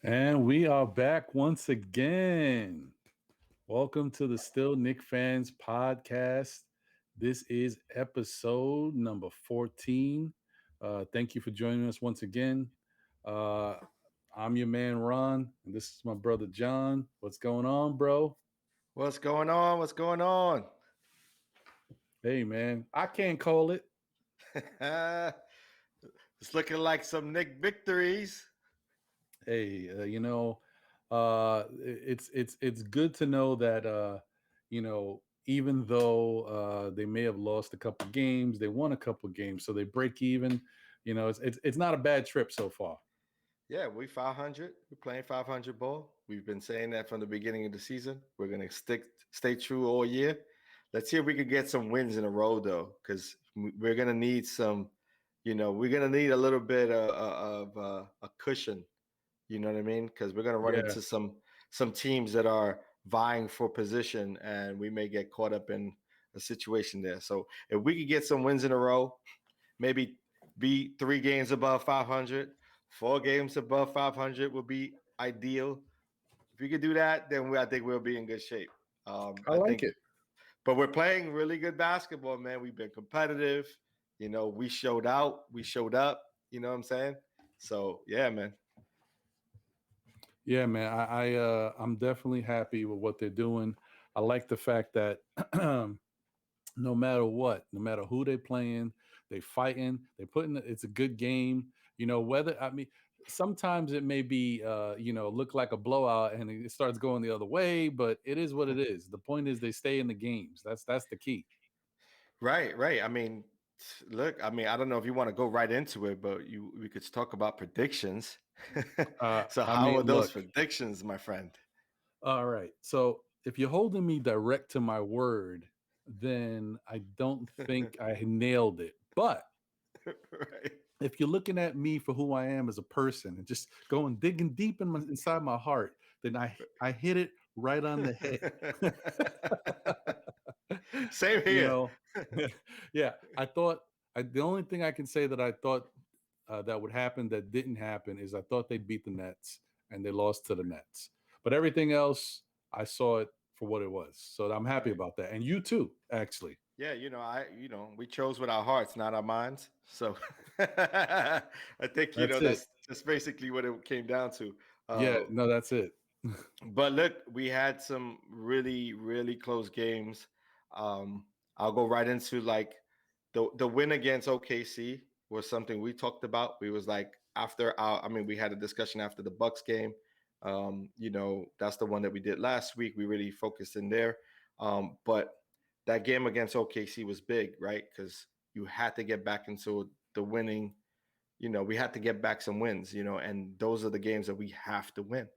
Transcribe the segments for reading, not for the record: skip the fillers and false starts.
And we are back once again. Welcome to the Still Nick Fans podcast. This is episode number 14. Thank you for joining us once again. I'm your man, Ron, and this is my brother, John. What's going on, bro? What's going on? What's going on? Hey, man, I can't call it. It's looking like some Nick victories. Hey, it's good to know that even though they may have lost a couple games, they won a couple games, so they break even. It's not a bad trip so far. Yeah, we 500. We're playing 500 ball. We've been saying that from the beginning of the season. We're gonna stay true all year. Let's see if we can get some wins in a row though, because we're gonna need some. We're gonna need a little bit of a cushion. You know what I mean? Because we're gonna run Yeah, into some teams that are vying for position, and we may get caught up in a situation there. So if we could get some wins in a row, maybe be 3 games above 500, 4 games above 500 would be ideal. If we could do that, then I think we'll be in good shape. I I like think, it. but we're playing really good basketball, man. We've been competitive. We showed out. We showed up. You know what I'm saying? So yeah, man. Yeah, man, I'm definitely happy with what they're doing. I like the fact that no matter what, no matter who they playing, they fighting, they putting it's a good game. Whether sometimes it may be look like a blowout and it starts going the other way, but it is what it is. The point is they stay in the games. That's the key. Right, right. I mean, look, I don't know if you want to go right into it, but we could talk about predictions. So how are those Look, predictions, my friend? all right. So if you're holding me direct to my word, then I don't think I nailed it. But Right. if you're looking at me for who I am as a person and just going digging deep inside my heart, then I hit it right on the head. Same you here. know, yeah. The only thing I can say that I thought that would happen that didn't happen is I thought they'd beat the Nets and they lost to the Nets. But everything else, I saw it for what it was. So I'm happy Right. about that, and you too, actually. Yeah, we chose with our hearts, not our minds. So I think That's it. that's basically what it came down to. Yeah, Uh, no, that's it. But look, we had some really, really close games. Um, I'll go right into like the win against OKC was something we talked about. We was like we had a discussion after the Bucks game. That's the one that we did last week. We really focused in there. But that game against OKC was big, right? Because you had to get back into the winning. We had to get back some wins. And those are the games that we have to win.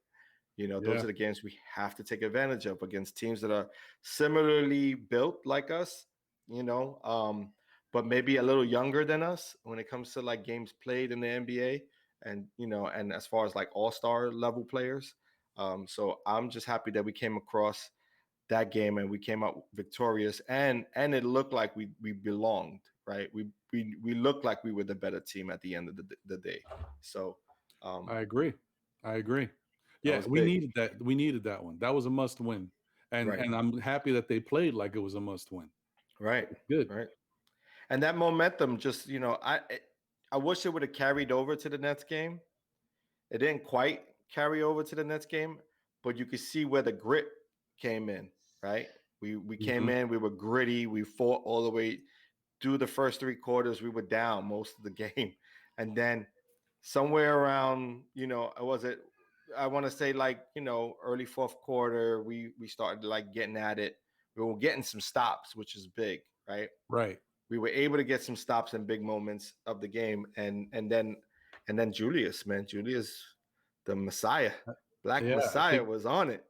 Those Yeah, are the games we have to take advantage of against teams that are similarly built like us, you know, um, but maybe a little younger than us when it comes to like games played in the NBA and as far as like all-star level players. So I'm just happy that we came across that game and we came out victorious and it looked like we belonged, right? We looked like we were the better team at the end of the day. So um, I agree. I agree. that Yeah, was we big. needed that. We needed that one. That was a must win, and Right. and I'm happy that they played like it was a must win. Right. It's good. Right. And that momentum just, I wish it would have carried over to the Nets game. It didn't quite carry over to the Nets game, but you could see where the grit came in, right? We came Hmm. in, we were gritty, we fought all the way through the first 3 quarters. We were down most of the game. And then somewhere around, was it I want to say like, early fourth quarter, we started like getting at it. We were getting some stops, which is big, right? Right. We were able to get some stops in big moments of the game, and then Julius, man, Julius. the Messiah, Black Yeah, I Messiah think was on it.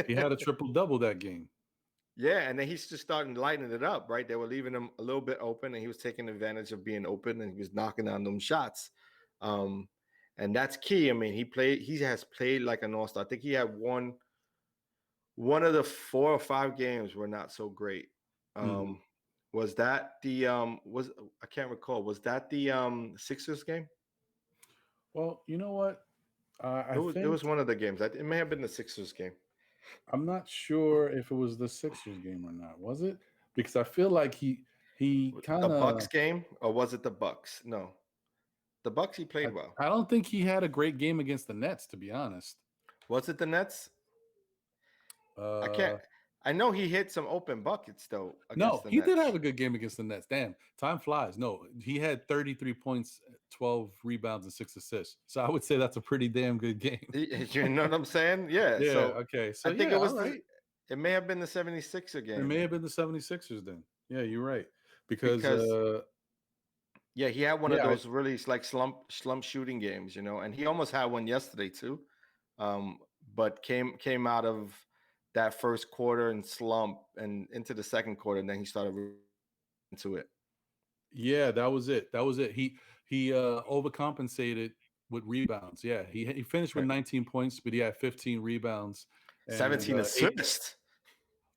he had a triple double that game. Yeah, and then he's just starting lightening it up, right? They were leaving him a little bit open, and he was taking advantage of being open, and he was knocking down them shots. Um, and that's key. I mean, he has played like an all-star. I think he had one of the 4 or 5 games were not so great. Mhm. Was that the was I can't recall. Was that the Sixers game? Well, you know what? It I was think one of the games. It may have been the Sixers game. I'm not sure if it was the Sixers game or not. Was it? Because I feel like he The kind Bucks of game, or was it the Bucks? No, the Bucks he I, played well. I don't think he had a great game against the Nets, to be honest. Was it the Nets? I can't. Uh I know he hit some open buckets though against no, the he did Nets. have a good game against the Nets. Damn, time flies. No, he had 33 points, 12 rebounds, and 6 assists. So I would say that's a pretty damn good game. You know what I'm saying? Yeah. Yeah, So okay. So I think yeah, it all was right. it may have been the 76er It game may have been the 76ers then. Yeah, you're right. Because because yeah, he had one of yeah, those really like slump shooting games, and he almost had one yesterday too. Um, but came out of that first quarter and slump and into the second quarter, and then he started into it. yeah, that was it. That was it. He overcompensated with rebounds. Yeah, he finished with Right. 19 points, but he had 15 rebounds and 17 eight. assists.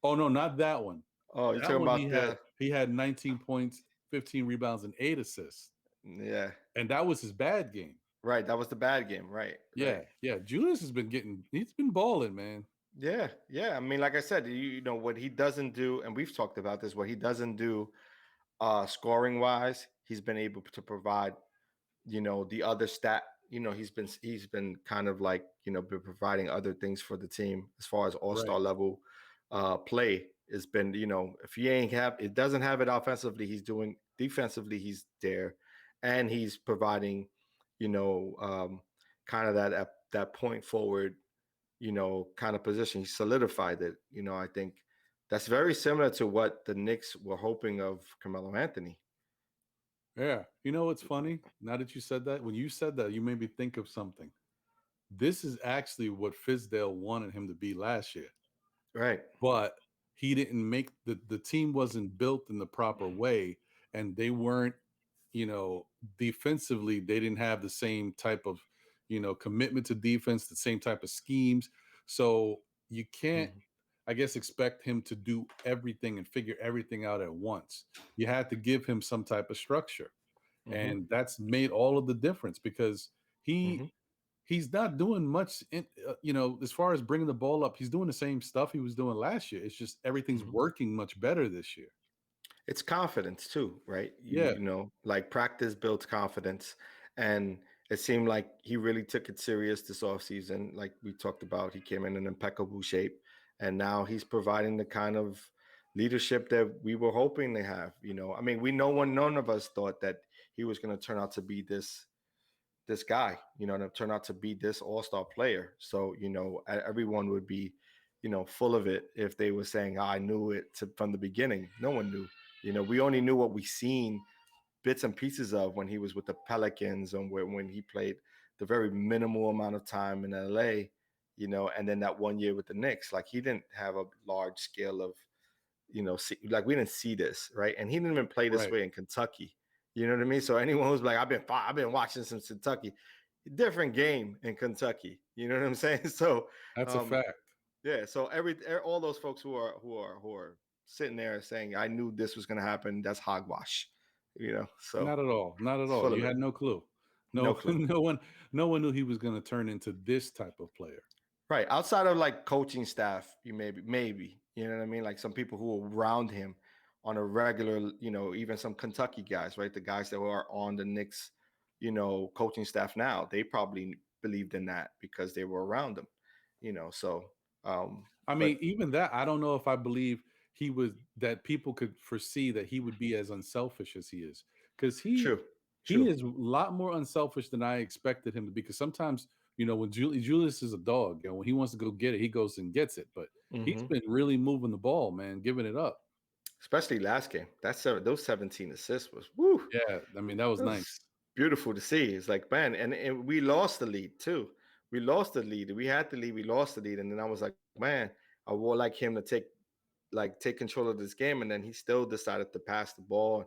Oh no, not that one. Oh, you're That talking one about the he had 19 points, 15 rebounds, and 8 assists, yeah, and that was his bad game. right. That was the bad game. Right, right. Yeah, yeah. Julius has been he's been balling, man. Yeah, yeah. I mean, like I said, you know what he doesn't do, and we've talked about this. What he doesn't do, scoring wise, he's been able to provide. The other stat. He's been kind of like been providing other things for the team as far as all Right, star level play. Has been if he ain't have it doesn't have it offensively, he's doing defensively. He's there, and he's providing kind of that point forward kind of position. He solidified it. I think that's very similar to what the Knicks were hoping of Carmelo Anthony. yeah. You know what's funny? Now that you said that, when you said that, you made me think of something. This is actually what Fizdale wanted him to be last year, Right. but he didn't make the team wasn't built in the proper way, and they weren't, you know, defensively, they didn't have the same type of, commitment to defense, the same type of schemes. So you can't, Mhm. I guess, expect him to do everything and figure everything out at once. You had to give him some type of structure, Mhm. and that's made all of the difference because he Mhm. he's not doing much as far as bringing the ball up. He's doing the same stuff he was doing last year. It's just everything's Mhm. working much better this year. It's confidence too, right? Yeah, Like practice builds confidence, and it seemed like he really took it serious this offseason. Like we talked about, he came in impeccable shape, and now he's providing the kind of leadership that we were hoping to have. I mean, none of us thought that he was going to turn out to be this guy, to turn out to be this all-star player. So, everyone would be, full of it if they were saying, I knew it from the beginning. No one knew. We only knew what we seen bits and pieces of when he was with the Pelicans and when he played the very minimal amount of time in LA, and then that one year with the Knicks. Like he didn't have a large scale of like we didn't see this, right? And he didn't even play this right. way in Kentucky. You know what I mean? So anyone who's like, I've been watching some Kentucky, different game in Kentucky. You know what I'm saying? So, That's a um, fact. yeah. So all those folks who are sitting there saying, I knew this was going to happen. That's hogwash. So Not at all. Not at it's all. full You of it. had no clue. No No, clue. no one knew he was going to turn into this type of player. Right. Outside of like coaching staff, you maybe, you know what I mean? Like some people who are around him on a regular, even some Kentucky guys, right? The guys that are on the Knicks, coaching staff now, they probably believed in that because they were around him, so, I but mean, even that, I don't know if I believe that people could foresee that he would be as unselfish as he is, because true, he true. is a lot more unselfish than I expected him to be. Because sometimes, when Julius is a dog, when he wants to go get it, he goes and gets it. But he's Hmm. been really moving the ball, man, giving it up. Especially last game. Those 17 assists was woo. Yeah, I mean that was That was nice. beautiful to see. It's like, man, and we lost the lead too. we lost the lead. We had the lead. We lost the lead, and then I was like, man, I would like him to take control of this game, and then he still decided to pass the ball.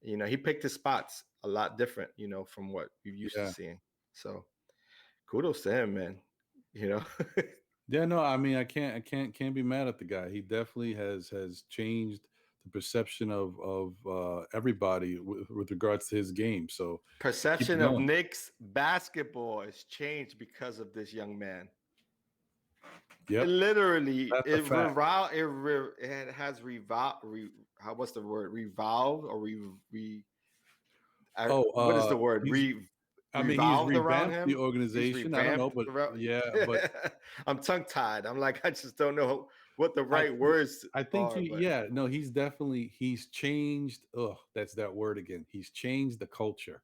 You know, he picked his spots a lot different, you know, from what we've used to Yeah. seeing. So kudos to him, man. You know, Yeah, no, I mean, can't be mad at the guy. He definitely has changed the perception of everybody with regards to his game. So keep it perception of going. Knicks basketball has changed because of this young man. It Yep, literally that's a fact. it has how what's the word, revolved or Oh, what is the word, he's. I mean, he's revolved around revamped the him. He's organization. I don't know, revamped but around. yeah, but I'm tongue tied. I'm like, I just don't know what the I right think words I think are. he. But Yeah, no, he's changed. Ugh, that's that word again. He's changed the culture.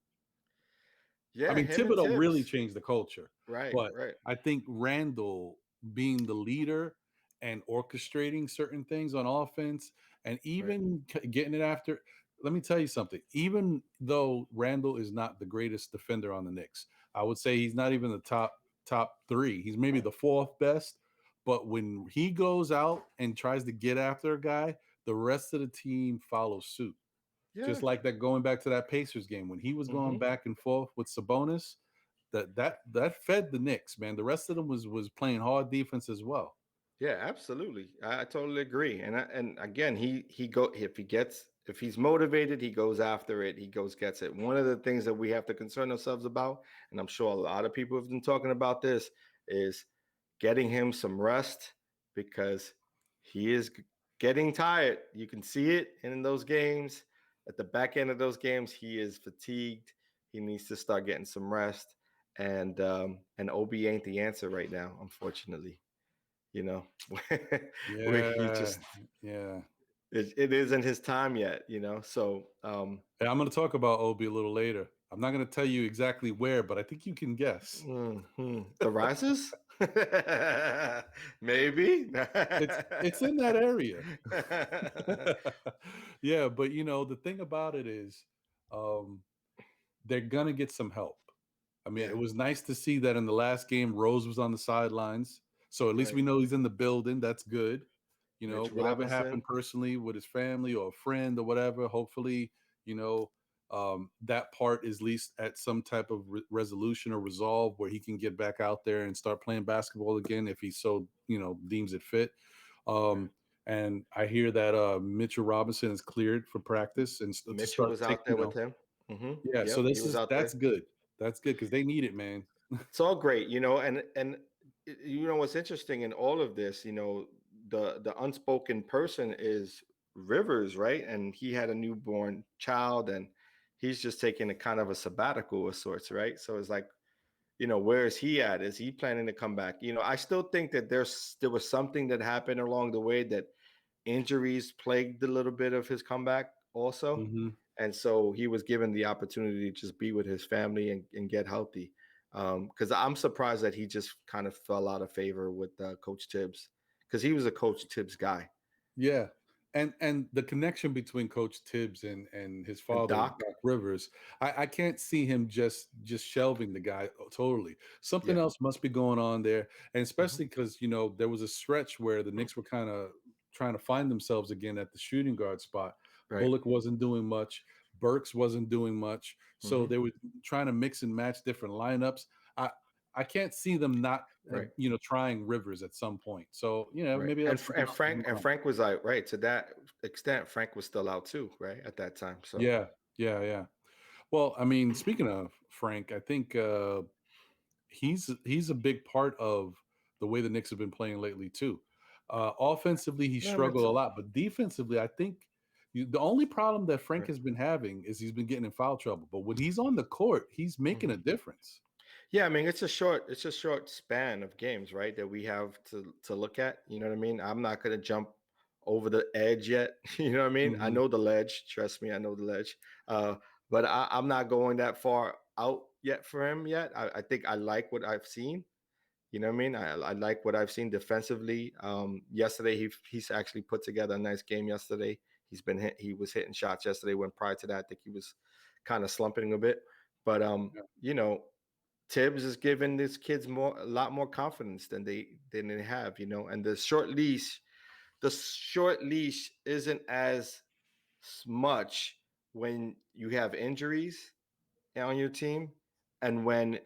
I yeah, mean, him and Thibodeau really Tibbs. changed the culture, Right, but right, I think Randall being the leader and orchestrating certain things on offense and right. even getting it after. Let me tell you something. Even though Randall is not the greatest defender on the Knicks, I would say he's not even the top three. He's maybe the fourth best. But when he goes out and tries to get after a guy, the rest of the team follows suit. Yeah. Just like that, going back to that Pacers game when he was going Hmm. back and forth with Sabonis, that fed the Knicks, man. The rest of them was playing hard defense as well. Yeah, absolutely. I totally agree. And again, he go if he's motivated, he goes after it. He goes gets it. One of the things that we have to concern ourselves about, and I'm sure a lot of people have been talking about this, is getting him some rest because he is getting tired. You can see it in those games. At the back end of those games, he is fatigued. He needs to start getting some rest. And OB ain't the answer right now, unfortunately. You know, where he Yeah, just yeah. it isn't his time yet. You know, so Hey, I'm going to talk about Obi a little later. I'm not going to tell you exactly where, but I think you can guess. the rises, maybe. It's in that area. Yeah, but the thing about it is, um, they're gonna get some help. I mean, Yeah, it was nice to see that in the last game, Rose was on the sidelines. So at least right. we know he's in the building. That's good. Mitch Whatever happened Robinson. personally with his family or a friend or whatever, hopefully, you know, that part is at least at some type of resolution or resolve where he can get back out there and start playing basketball again if he so, deems it fit. Right. Um, and I hear that Mitchell Robinson is cleared for practice and to Mitchell start was take, out there with him. yeah, so Yep, he was out that's there. good. That's good because they need it, man. It's all great, you know, and you know what's interesting in all of this, you know, the unspoken person is Rivers, right? And he had a newborn child, and he's just taking a kind of a sabbatical of sorts, right? So it's like, you know, where is he at? Is he planning to come back? You know, I still think that there was something that happened along the way, that injuries plagued a little bit of his comeback also. Hmm. And so he was given the opportunity to just be with his family and get healthy. Because I'm surprised that he just kind of fell out of favor with Coach Tibbs, because he was a Coach Tibbs guy. Yeah, and the connection between Coach Tibbs and his And father, Doc, Doc Rivers, I can't see him just shelving the guy totally. Something yeah. else must be going on there, and Hmm. especially because there was a stretch where the Knicks were kind of trying to find themselves again at the shooting guard spot. Right. Bullock wasn't doing much. Burks wasn't doing much. So Hmm. they were trying to mix and match different lineups. I I can't see them not Right. trying Rivers at some point. So Right. maybe And that's something and else going on. Frank was out, right? To that extent, Frank was still out too, right? At that time. So Yeah, yeah, yeah. Well, I mean, speaking of Frank, I think he's a big part of the way the Knicks have been playing lately too. Offensively, he yeah, struggled a lot, but defensively, I think the only problem that Frank right. has been having is he's been getting in foul trouble. But when he's on the court, he's making a Mhm. difference. Yeah, I mean it's a short span of games, right? That we have to look at. You know what I mean? I'm not gonna jump over the edge yet. You know what I mean? I Hmm. know the ledge. Trust me, I know the ledge. But I'm not going that far out yet for him yet. I think I like what I've seen. You know what I mean? I like what I've seen defensively. Yesterday he's actually put together a nice game yesterday. He was hitting shots yesterday when prior to that I think he was kind of slumping a bit. But Yeah. you know, Tibbs is giving these kids a lot more confidence than they have, and the short leash isn't as much when you have injuries on your team and when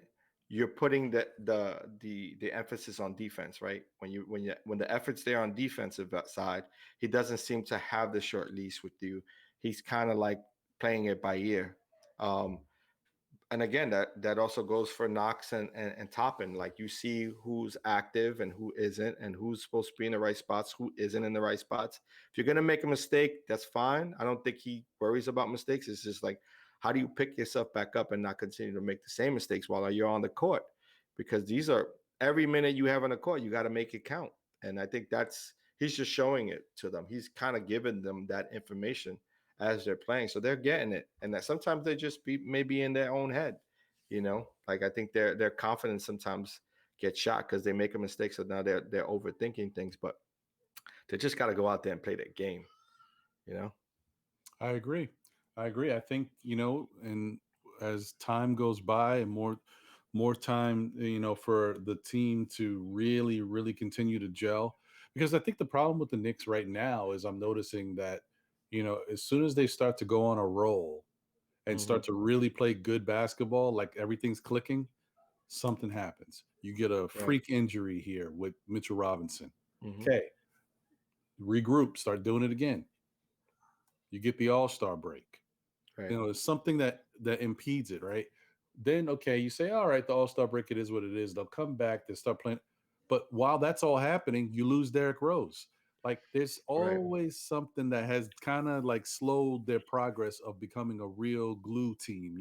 you're putting the emphasis on defense, right? When the effort's there on defensive side, he doesn't seem to have the short leash with you. He's kind of like playing it by ear. Um, and again, that also goes for Knox and Toppin. Like, you see who's active and who isn't, and who's supposed to be in the right spots, who isn't in the right spots. If you're gonna make a mistake, that's fine. I don't think he worries about mistakes. It's just like, how do you pick yourself back up and not continue to make the same mistakes while you're on the court? Because these are, every minute you have on the court, you got to make it count. And I think he's just showing it to them. He's kind of giving them that information as they're playing, so they're getting it. And that sometimes they just maybe in their own head, like, I think their confidence sometimes gets shot because they make a mistake, so now they're overthinking things. But they just got to go out there and play that game, you know. I agree. I agree. I think, and as time goes by and more time, for the team to really, really continue to gel. Because I think the problem with the Knicks right now is I'm noticing that, as soon as they start to go on a roll and Mm-hmm. start to really play good basketball, like everything's clicking, something happens. You get a Right. freak injury here with Mitchell Robinson. Mm-hmm. Okay, regroup, start doing it again. You get the All-Star break. Right. There's something that impedes it, right? Then okay, you say, all right, the All-Star break, it is what it is. They'll come back, they start playing. But while that's all happening, you lose Derrick Rose. Like, there's Right. always something that has kind of like slowed their progress of becoming a real glue team,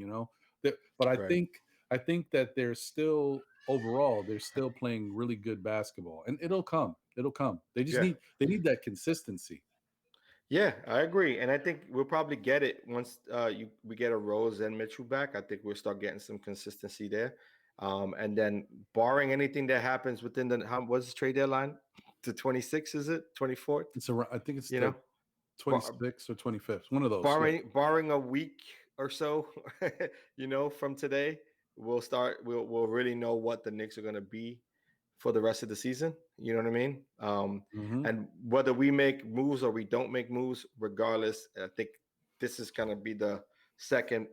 But Right. I think that they're still, overall, they're still playing really good basketball. And it'll come. It'll come. Yeah. They need that consistency. Yeah, I agree, and I think we'll probably get it once we get a Rose and Mitchell back. I think we'll start getting some consistency there, and then barring anything that happens within what's the trade deadline? The 26th, is it 24th? It's around, I think it's You the know, bar, 26th or 25th, one of those. Yeah. barring a week or so, from today, we'll really know what the Knicks are going to be for the rest of the season. You know what I mean? Hmm. And whether we make moves or we don't make moves, regardless, I think this is going to be second,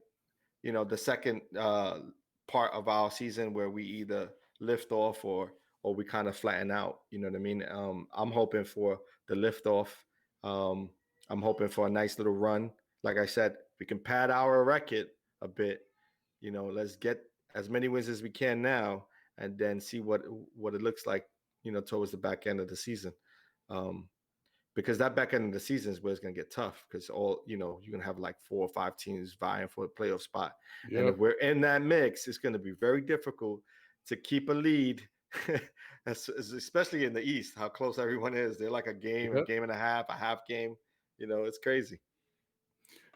the second part of our season where we either lift off or we kind of flatten out. You know what I mean? I'm hoping for the lift off. Um, I'm hoping for a nice little run. Like I said, we can pad our record a bit. Let's get as many wins as we can now, and then see what it looks like. Towards the back end of the season. Um, because that back end of the season is where it's going to get tough, because you're going to have like 4 or 5 teams vying for a playoff spot. And if Yep. we're in that mix, it's going to be very difficult to keep a lead, especially in the East, how close everyone is. They're like a Yep. game and a half game. It's crazy.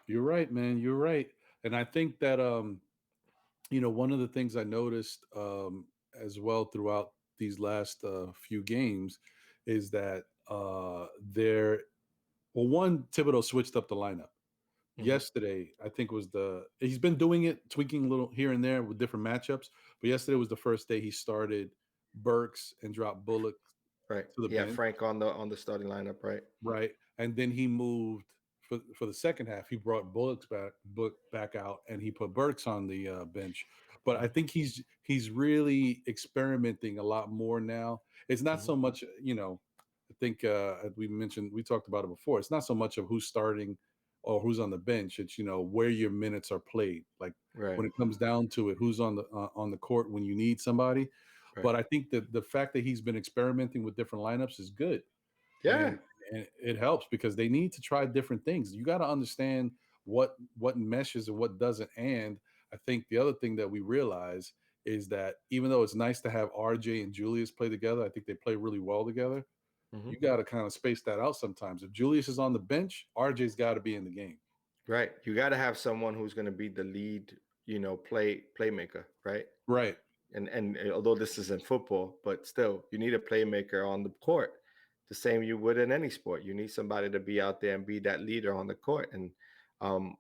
You're right, man. You're right. And I think that one of the things I noticed as well throughout these last few games is that there, well, one, Thibodeau switched up the lineup. Mm-hmm. Yesterday, I think he's been doing it, tweaking a little here and there with different matchups. But yesterday was the first day he started Burks and dropped Bullock Right. to the Yeah, bench. Frank on the starting lineup, right? Right. And then he moved for the second half. He brought Book back out, and he put Burks on the bench. But I think he's really experimenting a lot more now. It's not Mm-hmm. so much, I think as we talked about it before. It's not so much of who's starting or who's on the bench. It's where your minutes are played. Like, Right. when it comes down to it, who's on the court when you need somebody. Right. But I think that the fact that he's been experimenting with different lineups is good, Yeah. and it helps because they need to try different things. You got to understand what meshes and what doesn't. And I think the other thing that we realize is that even though it's nice to have RJ and Julius play together, I think they play really well together. Mm-hmm. You got to kind of space that out sometimes. If Julius is on the bench, RJ's got to be in the game. Right. You got to have someone who's going to be the lead, playmaker, right? Right. And although this isn't football, but still, you need a playmaker on the court. The same you would in any sport. You need somebody to be out there and be that leader on the court. And um,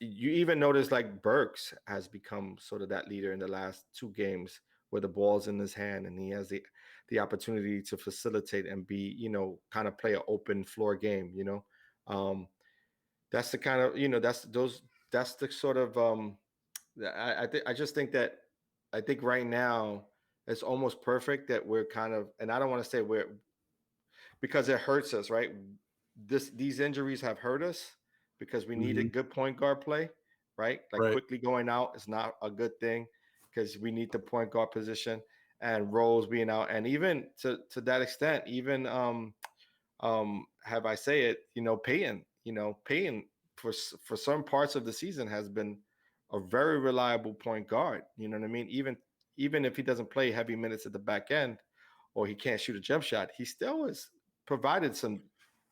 you even notice like Burks has become sort of that leader in the last two games where the ball's in his hand and he has the opportunity to facilitate and be, kind of play an open floor game, Um, that's the kind of, that's the sort of I just think that I think right now it's almost perfect that we're kind of, and I don't want to say we're, because it hurts us, right? These injuries have hurt us because we Hmm. needed good point guard play, right? Like Right. quickly going out is not a good thing because we need the point guard position and roles being out, and even to that extent, even have I say it, Payton for some parts of the season has been a very reliable point guard. You know what I mean? Even if he doesn't play heavy minutes at the back end or he can't shoot a jump shot, he still has provided some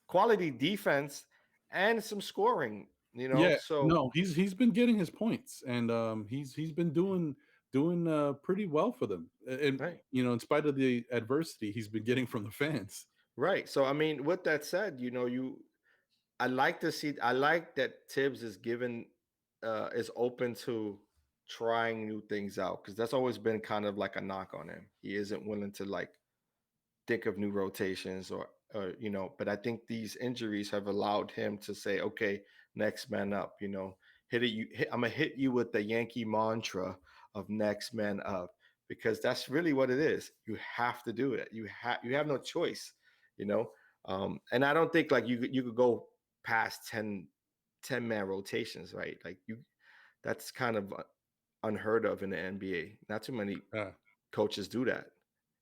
quality defense and some scoring. Yeah, So no, he's been getting his points, and he's been doing pretty well for them, and right, in spite of the adversity he's been getting from the fans. right. So I mean, with that said, I like to see. I like that Tibbs is given is open to trying new things out because that's always been kind of like a knock on him. He isn't willing to like think of new rotations or. But I think these injuries have allowed him to say, okay, next man up. Hit it. I'm gonna hit you with the Yankee mantra of next man up because that's really what it is. You have to do it. You have no choice. You know. And I don't think like you could go past 10 man rotations, right? Like that's kind of unheard of in the NBA. Not too many Yeah, coaches do that.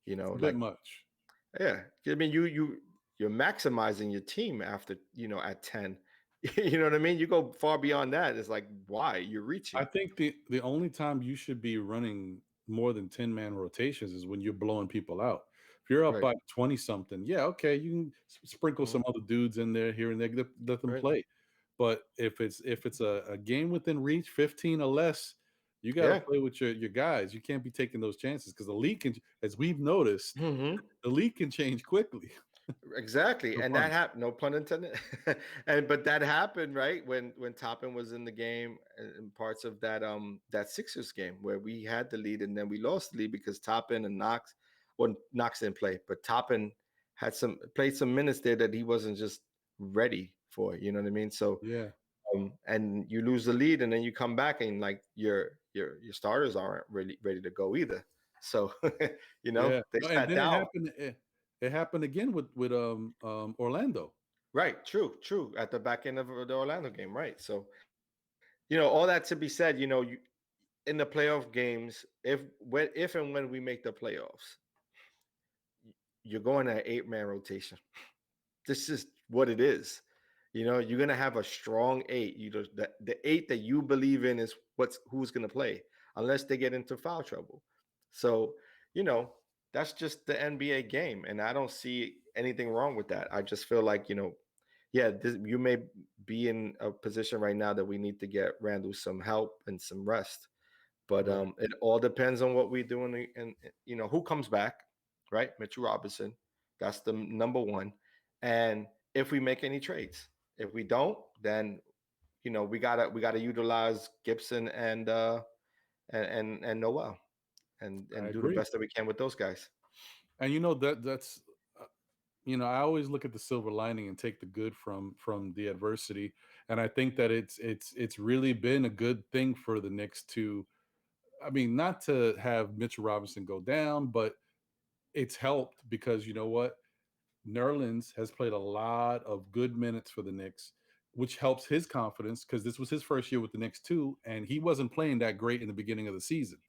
it's a bit Like much. yeah, I mean you're maximizing your team after at 10. You know what I mean? You go far beyond that. It's like why you're I reaching. think the only time you should be running more than 10-man rotations is when you're blowing people out. If you're up Right. by 20 something, yeah, okay, you can sprinkle Mhm. some other dudes in there here and there, let them Right. play. But if it's a game within reach, 15 or less, you got to Yeah. play with your guys. You can't be taking those chances because the league can, as we've noticed, Hmm. the league can change quickly. Exactly, No and that pun. happened. No pun intended. And but that happened right when Toppin was in the game and parts of that Sixers game where we had the lead and then we lost the lead because Toppin and Knox, well, Knox didn't play, but Toppin had played some minutes there that he wasn't just ready for. You know what I mean? So Yeah, and you lose the lead and then you come back and like your starters aren't really ready to go either. So yeah. they No, and sat then it down. happened. It happened again with Orlando. Right, true, true. At the back end of the Orlando game, right? So, all that to be said, in the playoff games, if and when we make the playoffs, you're going at 8 man rotation. This is what it is. You're gonna have a strong eight. The eight that you believe in is who's gonna play, unless they get into foul trouble. So, you know, that's just the NBA game, and I don't see anything wrong with that. I just feel like yeah, you may be in a position right now that we need to get Randall some help and some rest. But Right. it all depends on what we do and who comes back, right? Mitchell Robinson, that's the number one, and if we make any trades. If we don't, then we gotta utilize Gibson and Noel I and do the agree. best that we can with those guys. And that's I always look at the silver lining and take the good from the adversity. And I think that it's really been a good thing for the Knicks to, I mean, not to have Mitchell Robinson go down, but it's helped because you know what? Nerlens has played a lot of good minutes for the Knicks, which helps his confidence because this was his first year with the Knicks too, and he wasn't playing that great in the beginning of the season.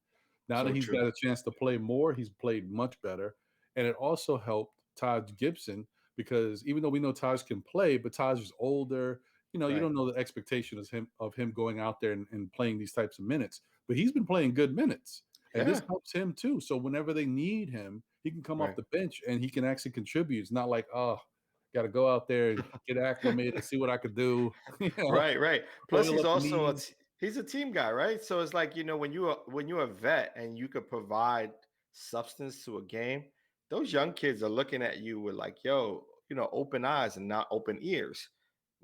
Now that So he's true. got a chance to play more, he's played much better. And it also helped Taj Gibson because even though we know Taj can play, but Taj is older, you Right. don't know the expectation of him going out there and playing these types of minutes. But he's been playing good minutes. And this Yeah. helps him too. So whenever they need him, he can come off Right. the bench and he can actually contribute. It's not like, oh, got to go out there and get acclimated, see what I could do, Right, right. Plus, oil he's up the also knees. he's a team guy, right? So it's like when you're a vet and you could provide substance to a game, those young kids are looking at you with like, yo, open eyes and not open ears.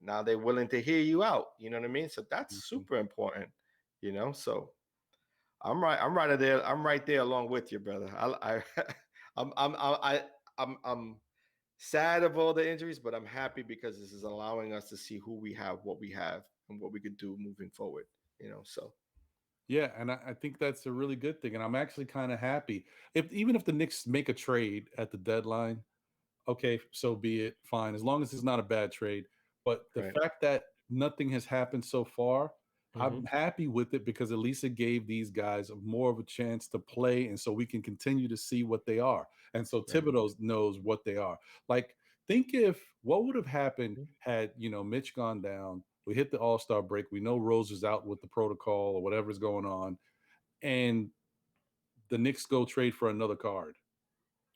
now they're willing to hear you out. You know what I mean? So that's Mhm. super important. So I'm right there. I'm right there along with you, brother. I'm sad of all the injuries, but I'm happy because this is allowing us to see who we have, what we have, and what we could do moving forward. So Yeah, and I think that's a really good thing, and I'm actually kind of happy if even if the Knicks make a trade at the deadline, okay, so be it. Fine, as long as it's not a bad trade. But the right. fact that nothing has happened so far, Hmm. I'm happy with it because at least it gave these guys more of a chance to play, and so we can continue to see what they are. And so Right. Thibodeau knows what they are. Like, think if what would have happened had Mitch gone down. We hit the All-Star break. We know Rose is out with the protocol or whatever's going on, and the Knicks go trade for another card.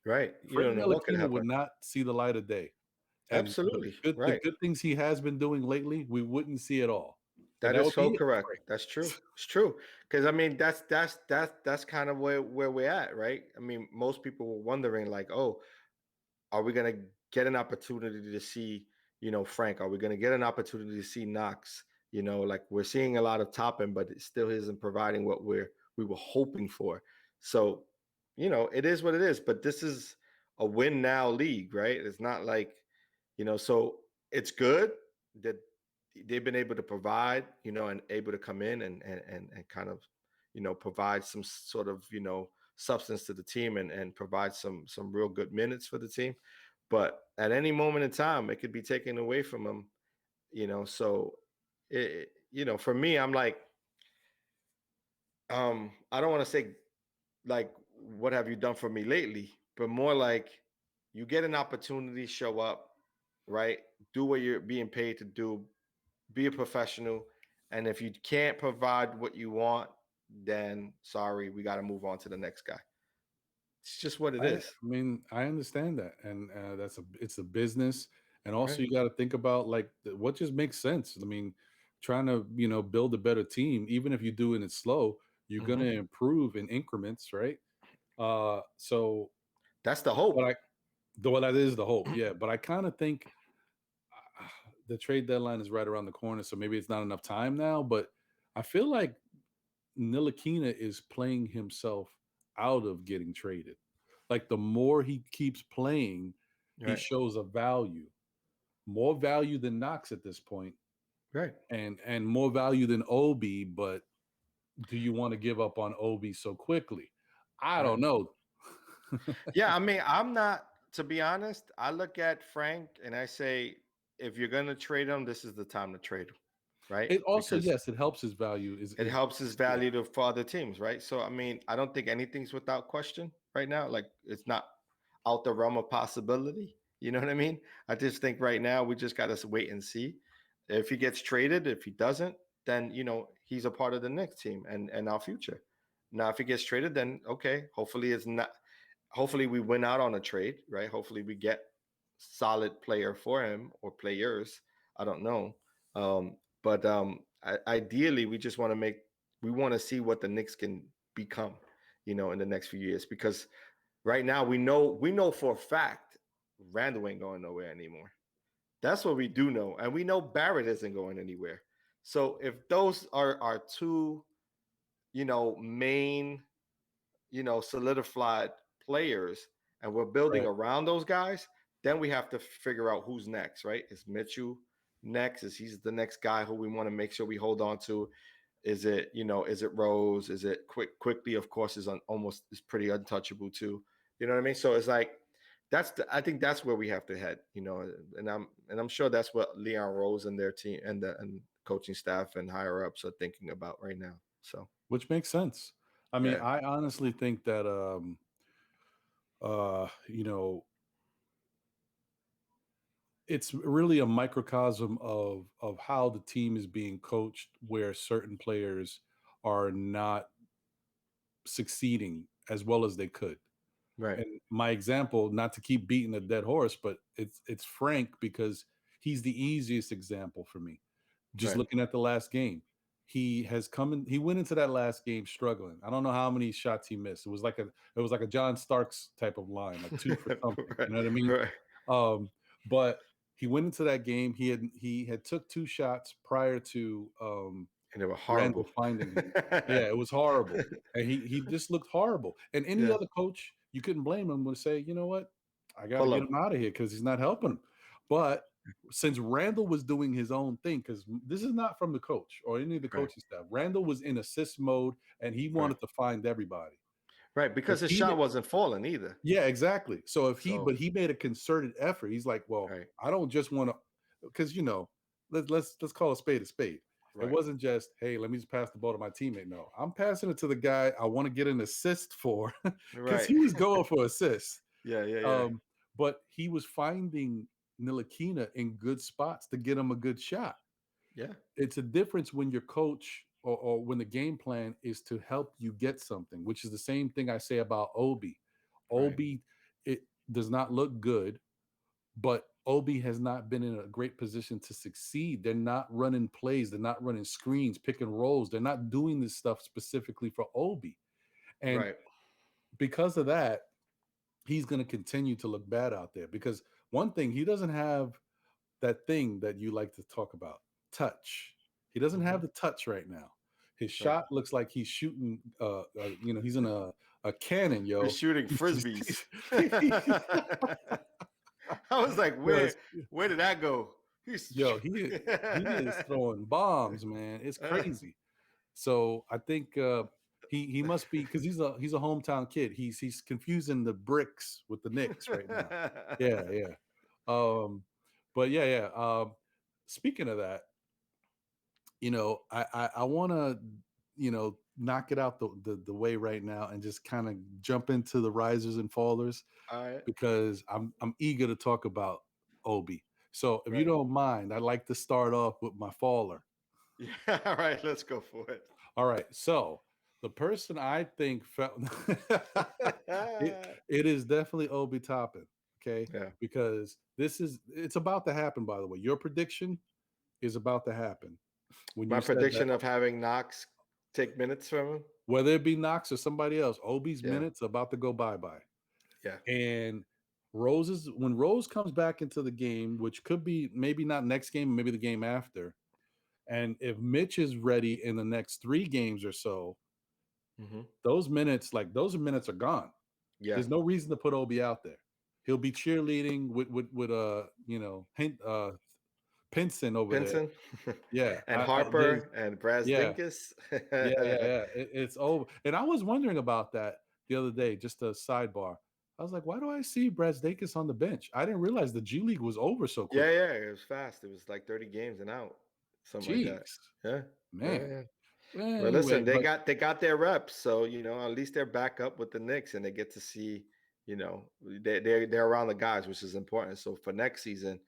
Right. You Frank don't know what could Ntilikina happen. would not see the light of day. And Absolutely. the Right. good things he has been doing lately, we wouldn't see at all. And That that is would so be it for correct. Frank. That's true. It's true. Because I mean, that's kind of where we're at, right? I mean, most people were wondering, like, oh, are we gonna get an opportunity to see, Frank? Are we gonna get an opportunity to see Knox? Like we're seeing a lot of Toppin, but it still isn't providing what we were hoping for. So, it is what it is. But this is a win now league, right? It's not like, so it's good that they've been able to provide, and able to come in and kind of, provide some sort of, substance to the team and provide some real good minutes for the team. But at any moment in time, it could be taken away from them, So, for me, I'm like, I don't want to say like, what have you done for me lately? But more like, you get an opportunity, show up, right? Do what you're being paid to do, be a professional. And if you can't provide what you want, then sorry, we got to move on to the next guy. It's just what it I is. mean, I understand that, and it's a business, and also Right. you got to think about like what just makes sense. I mean, trying to build a better team, even if you're doing it slow, you're Hmm. gonna improve in increments, right? So, That's the but hope. well, that is the hope, yeah. But I kind of think the trade deadline is right around the corner, so maybe it's not enough time now. But I feel like Nilikina is playing himself out of getting traded. Like the more he keeps playing, he Right. shows a value, more value than Knox at this point, Right. and more value than Obi. But do you want to give up on Obi so quickly? I Right. don't know. Yeah. I mean, I'm not, to be honest, I look at Frank and I say, if you're going to trade him, this is the time to trade him. Right. It also, Because yes, it helps his value. it Is helps his yeah, value for other teams. Right. So, I mean, I don't think anything's without question right now. Like, it's not out the realm of possibility. You know what I mean? I just think right now we just got to wait and see if he gets traded. If he doesn't, then he's a part of the next team and our future. Now, if he gets traded, then okay. Hopefully, it's not. Hopefully, we win out on a trade, right? Hopefully, we get solid player for him or players. I don't know, but ideally, we just want to we want to see what the Knicks can become, in the next few years because right now we know for a fact Randall ain't going nowhere anymore. That's what we do know, and we know Barrett isn't going anywhere. So if those are our two, main, solidified players, and we're building right. around those guys, then we have to figure out who's next, right? Is Mitchell next? Is he's the next guy who we want to make sure we hold on to? Is it Rose? Is it quickly? Of course, almost is pretty untouchable too. You know what I mean? So it's like I think that's where we have to head. And I'm sure that's what Leon Rose and their team and coaching staff and higher ups are thinking about right now. So Which makes sense. I mean, yeah, I honestly think that you know, it's really a microcosm of how the team is being coached where certain players are not succeeding as well as they could. right, And my example, not to keep beating a dead horse, but it's Frank because he's the easiest example for me. Just right. looking at the last game, he went into that last game struggling. I don't know how many shots he missed. It was like a John Starks type of line, like two for something. Right, You know what I mean? right, Um, but he went into that game. He had took 2 shots prior to And they were Randall horrible. finding him. Yeah, it was horrible. And he just looked horrible. And any Yeah. other coach, you couldn't blame him, would say, you know what? I got to Pull get him. him out of here because he's not helping him. But since Randall was doing his own thing, because this is not from the coach or any of the Right. coaching staff, Randall was in assist mode and he Right. wanted to find everybody. Right. If Because his he shot wasn't falling either. Yeah, exactly. So So but he made a concerted effort. He's like, well, right. I don't just want to, because let's call a spade a spade. It Right. wasn't just, hey, let me just pass the ball to my teammate. No, I'm passing it to the guy I want to get an assist for, because Right. he was going for assists. Yeah. Yeah. Yeah. But he was finding Ntilikina in good spots to get him a good shot. Yeah. It's a difference when your coach or when the game plan is to help you get something, which is the same thing I say about Obi. Right. Obi, it does not look good, but Obi has not been in a great position to succeed. They're not running plays, they're not running screens, pick and rolls. They're not doing this stuff specifically for Obi. And Right. because of that, he's going to continue to look bad out there because one thing, he doesn't have that thing that you like to talk about, touch. He doesn't Mm-hmm. have the touch right now. His Right. shot looks like he's shooting. He's in a cannon, He's yo. shooting frisbees. I was like, Yes. where did that go? He's Yo, he is throwing bombs, man. It's crazy. So I think he must be, because he's a hometown kid. He's confusing the bricks with the Knicks right now. Yeah, yeah. But yeah. Speaking of that, I want to, knock it out the way right now and just kind of jump into the risers and fallers All right. because I'm eager to talk about Obi. So if you Right. don't mind, I'd like to start off with my faller. Yeah. All right. Let's go for it. All right. So the person I think felt it is definitely Obi Toppin. Okay. Yeah. Because it's about to happen, by the way. Your prediction is about to happen when My you said that, prediction of having Knox take minutes from him. whether it be Knox or somebody else, Obi's Yeah. minutes about to go bye-bye. Yeah. And when Rose comes back into the game, which could be maybe not next game, maybe the game after, and if Mitch is ready in the next 3 games or so, Mm-hmm. those minutes are gone. Yeah. There's no reason to put Obi out there. He'll be cheerleading with Pinson over there. Pinson Yeah, and Harper and yeah, Brazdinkus. yeah. It's over. And I was wondering about that the other day. Just a sidebar. I was like, why do I see Brazdakis on the bench? I didn't realize the G League was over so quick. Yeah, yeah, it was fast. It was like 30 games and out, something like that. Jeez, Yeah, yeah, man. yeah. Well, But anyway, listen, they got their reps, so at least they're back up with the Knicks, and they get to see, they're around the guys, which is important. So for next season,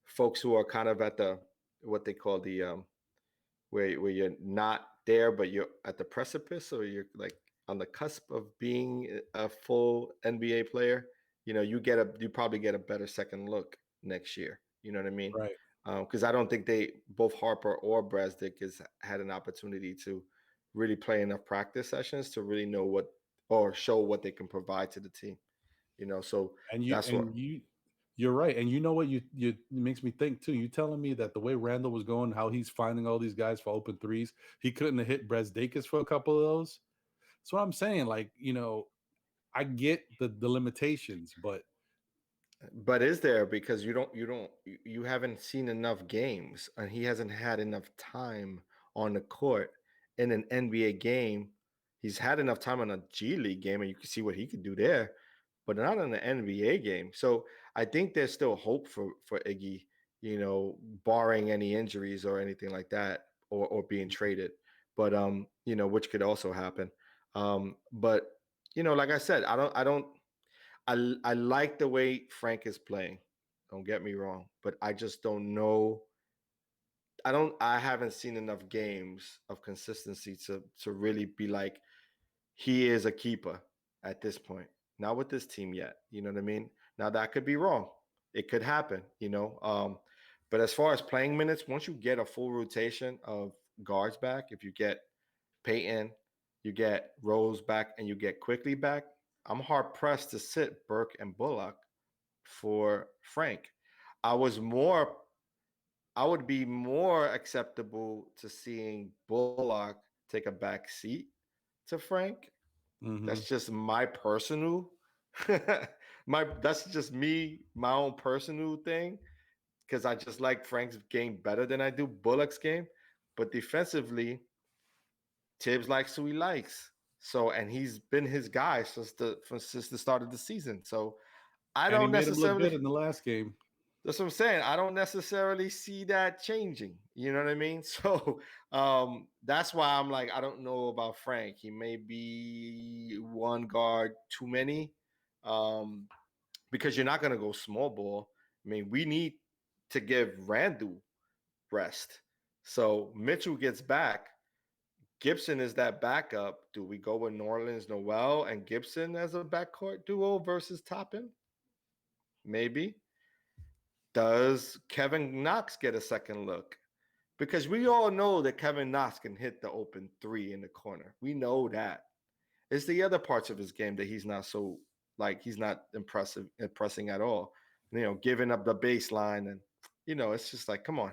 folks who are kind of at the what they call the where you're not there, but you're at the precipice, or you're like on the cusp of being a full NBA player, you probably get a better second look next year. You know what I mean? right. Because I don't think both Harper or Brazdick has had an opportunity to really play enough practice sessions to really know what or show what they can provide to the team. So And that's what. you're right. And you know what it makes me think too. You telling me that the way Randall was going, how he's finding all these guys for open threes, he couldn't have hit Brazdakis for a couple of those. That's what I'm saying. Like, I get the limitations, but But is there, because you haven't seen enough games, and he hasn't had enough time on the court in an NBA game. He's had enough time on a G League game, and you can see what he could do there, but not in the NBA game. So I think there's still hope for Iggy, barring any injuries or anything like that, or being traded. But which could also happen. But like I said, I like the way Frank is playing. Don't get me wrong, but I just don't know. I haven't seen enough games of consistency to really be like, he is a keeper at this point. Not with this team yet. You know what I mean? Now that could be wrong. It could happen. But as far as playing minutes, once you get a full rotation of guards back, if you get Peyton, you get Rose back, and you get Quickly back, I'm hard pressed to sit Burke and Bullock for Frank. I was more, I would be more acceptable to seeing Bullock take a back seat to Frank. Hmm. That's just my personal, that's just me, my own personal thing, because I just like Frank's game better than I do Bullock's game. But defensively, Tibbs likes who he likes. So, and he's been his guy since the start of the season. So I And he don't made him look necessarily, good in the last game. that's what I'm saying. I don't necessarily see that changing. You know what I mean? So that's why I'm like, I don't know about Frank. He may be one guard too many, um, because you're not going to go small ball. I mean, we need to give Randall rest. So Mitchell gets back. Gibson is that backup. Do we go with Norland's Noel and Gibson as a backcourt duo versus Toppin? Maybe. Does Kevin Knox get a second look? Because we all know that Kevin Knox can hit the open three in the corner. We know that. It's the other parts of his game that he's not so, like, he's not impressing at all. You know, giving up the baseline, and it's just like, come on.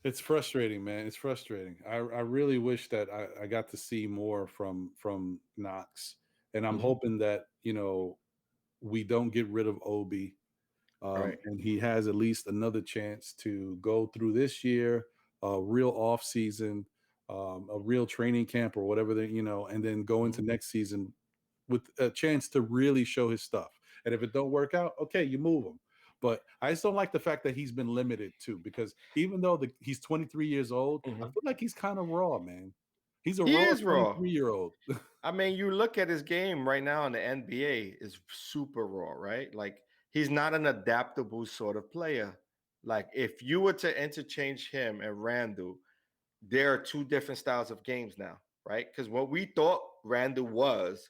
It's frustrating, man. It's frustrating. I really wish that I got to see more from Knox, and I'm Mm-hmm. hoping that we don't get rid of Obi, Right. and he has at least another chance to go through this year, a real off season, a real training camp or whatever and then go Mm-hmm. into next season with a chance to really show his stuff. And if it don't work out, okay, you move him. But I just don't like the fact that he's been limited too, because even though he's 23 years old, I Mm-hmm. feel like he's kind of raw, man. He's a He raw is raw. 23-year-old. I mean, you look at his game right now in the NBA is super raw, right? Like he's not an adaptable sort of player. Like if you were to interchange him and Randall, there are two different styles of games now, right? Because what we thought Randall was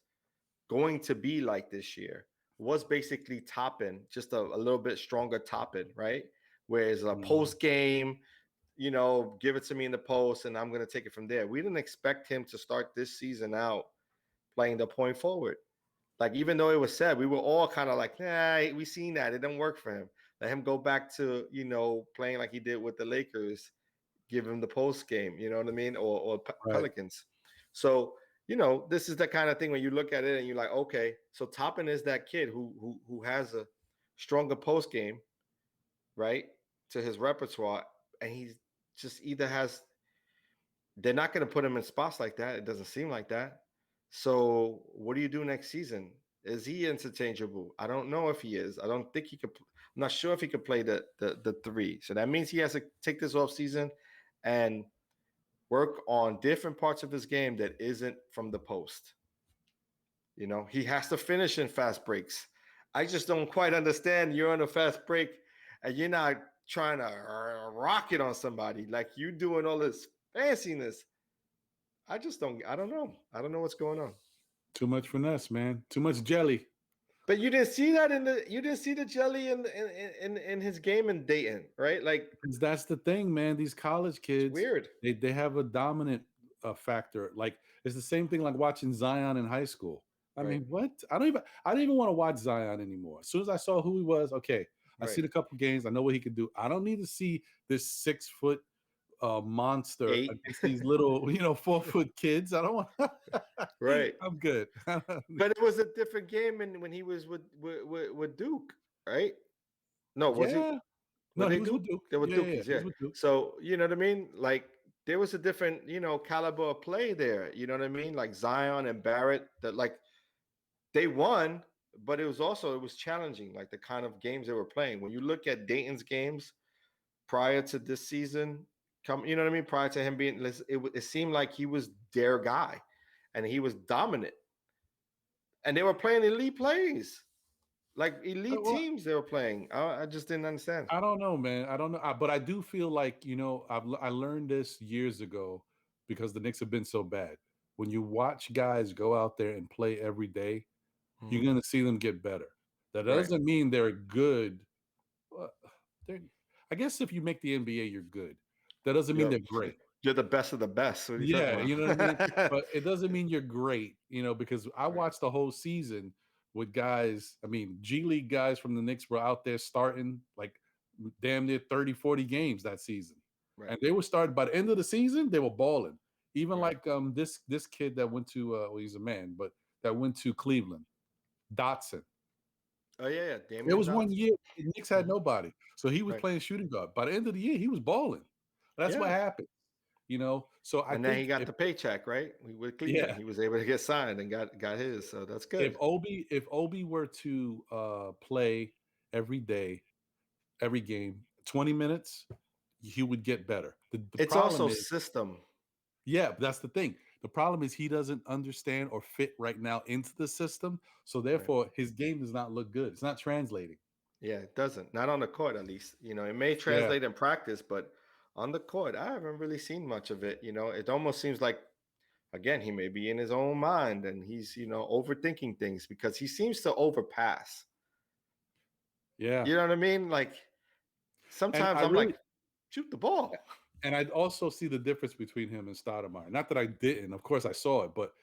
going to be like this year was basically Toppin, just a little bit stronger Toppin, right? Whereas a Mm, post game, give it to me in the post and I'm going to take it from there. We didn't expect him to start this season out playing the point forward. Like, even though it was said, we were all kind of like, nah, we seen that. It didn't work for him. Let him go back to, playing like he did with the Lakers, give him the post game, you know what I mean? Or right. Pelicans. So, this is the kind of thing when you look at it and you're like, okay, so Toppin is that kid who has a stronger post game, right, to his repertoire, and he's just either has, they're not going to put him in spots like that. It doesn't seem like that. So what do you do next season? Is he interchangeable? I don't know if he is. I don't think he could. I'm not sure if he could play the three. So that means he has to take this off season and work on different parts of his game that isn't from the post. He has to finish in fast breaks. I just don't quite understand. You're on a fast break and you're not trying to rock it on somebody like you doing all this fanciness. I don't know. I don't know what's going on. Too much finesse, man. Too much jelly. But you didn't see that you didn't see the jelly in his game in Dayton, right? Like, Because that's the thing, man. These college it's kids, weird. they have a dominant factor. Like it's the same thing like watching Zion in high school. I Right. mean, what? I don't even want to watch Zion anymore. As soon as I saw who he was, okay, I Right. seen a couple games. I know what he could do. I don't need to see this 6 foot monster 8. against these little, 4 foot kids. I don't want. Right. I'm good. But it was a different game when he was with Duke, right? No, was he? Yeah. Were No, he they was Duke? with Duke. They were Yeah, yeah, yeah. Dukies, He yeah. was with Duke. So you know what I mean? Like there was a different, caliber of play there. You know what I mean? Like Zion and Barrett, that like they won, but it was challenging, like the kind of games they were playing. When you look at Dayton's games prior to this season, you know what I mean? Prior to him being, it seemed like he was their guy, and he was dominant, and they were playing elite plays, like elite Well, teams. They were playing. I just didn't understand. I don't know, man. I don't know, but I do feel like I learned this years ago because the Knicks have been so bad. When you watch guys go out there and play every day, you're Mhm. going to see them get better. That Right. doesn't mean they're good. uh, They're, I guess if you make the NBA, you're good. That doesn't mean You're they're great. you're the best of the best. What are you talking Yeah, you know what I mean. about? But it doesn't mean you're great. Because I Right. watched the whole season with guys. I mean, G League guys from the Knicks were out there starting like damn near 30, 40 games that season. Right. And they were starting by the end of the season, they were balling. Even Right. like this kid that went to well, he's a man, but that went to Cleveland, Dotson. Oh yeah, There Damian was one Dotson. year the Knicks had Mhm. nobody. So he was Right. playing shooting guard. By the end of the year, he was balling. That's what Yeah. happened. So I And then he think got if the paycheck, right? With Cleveland, yeah, he was able to get signed and got his. So that's good. if Obi were to play every day, every game, 20 minutes, he would get better. The It's problem also is, system. yeah, but that's the thing. The problem is he doesn't understand or fit right now into the system. So Right. therefore his game does not look good. It's not translating. Yeah, it doesn't. Not on the court, at least. It may Yeah. translate in practice, but on the court, I haven't really seen much of it. It almost seems like, again, he may be in his own mind and he's, overthinking things because he seems to overpass. Yeah. You know what I mean? Like And sometimes I I'm like, really shoot the ball. and I also see the difference between him and Stoudemire. Not that I didn't, of course I saw it, but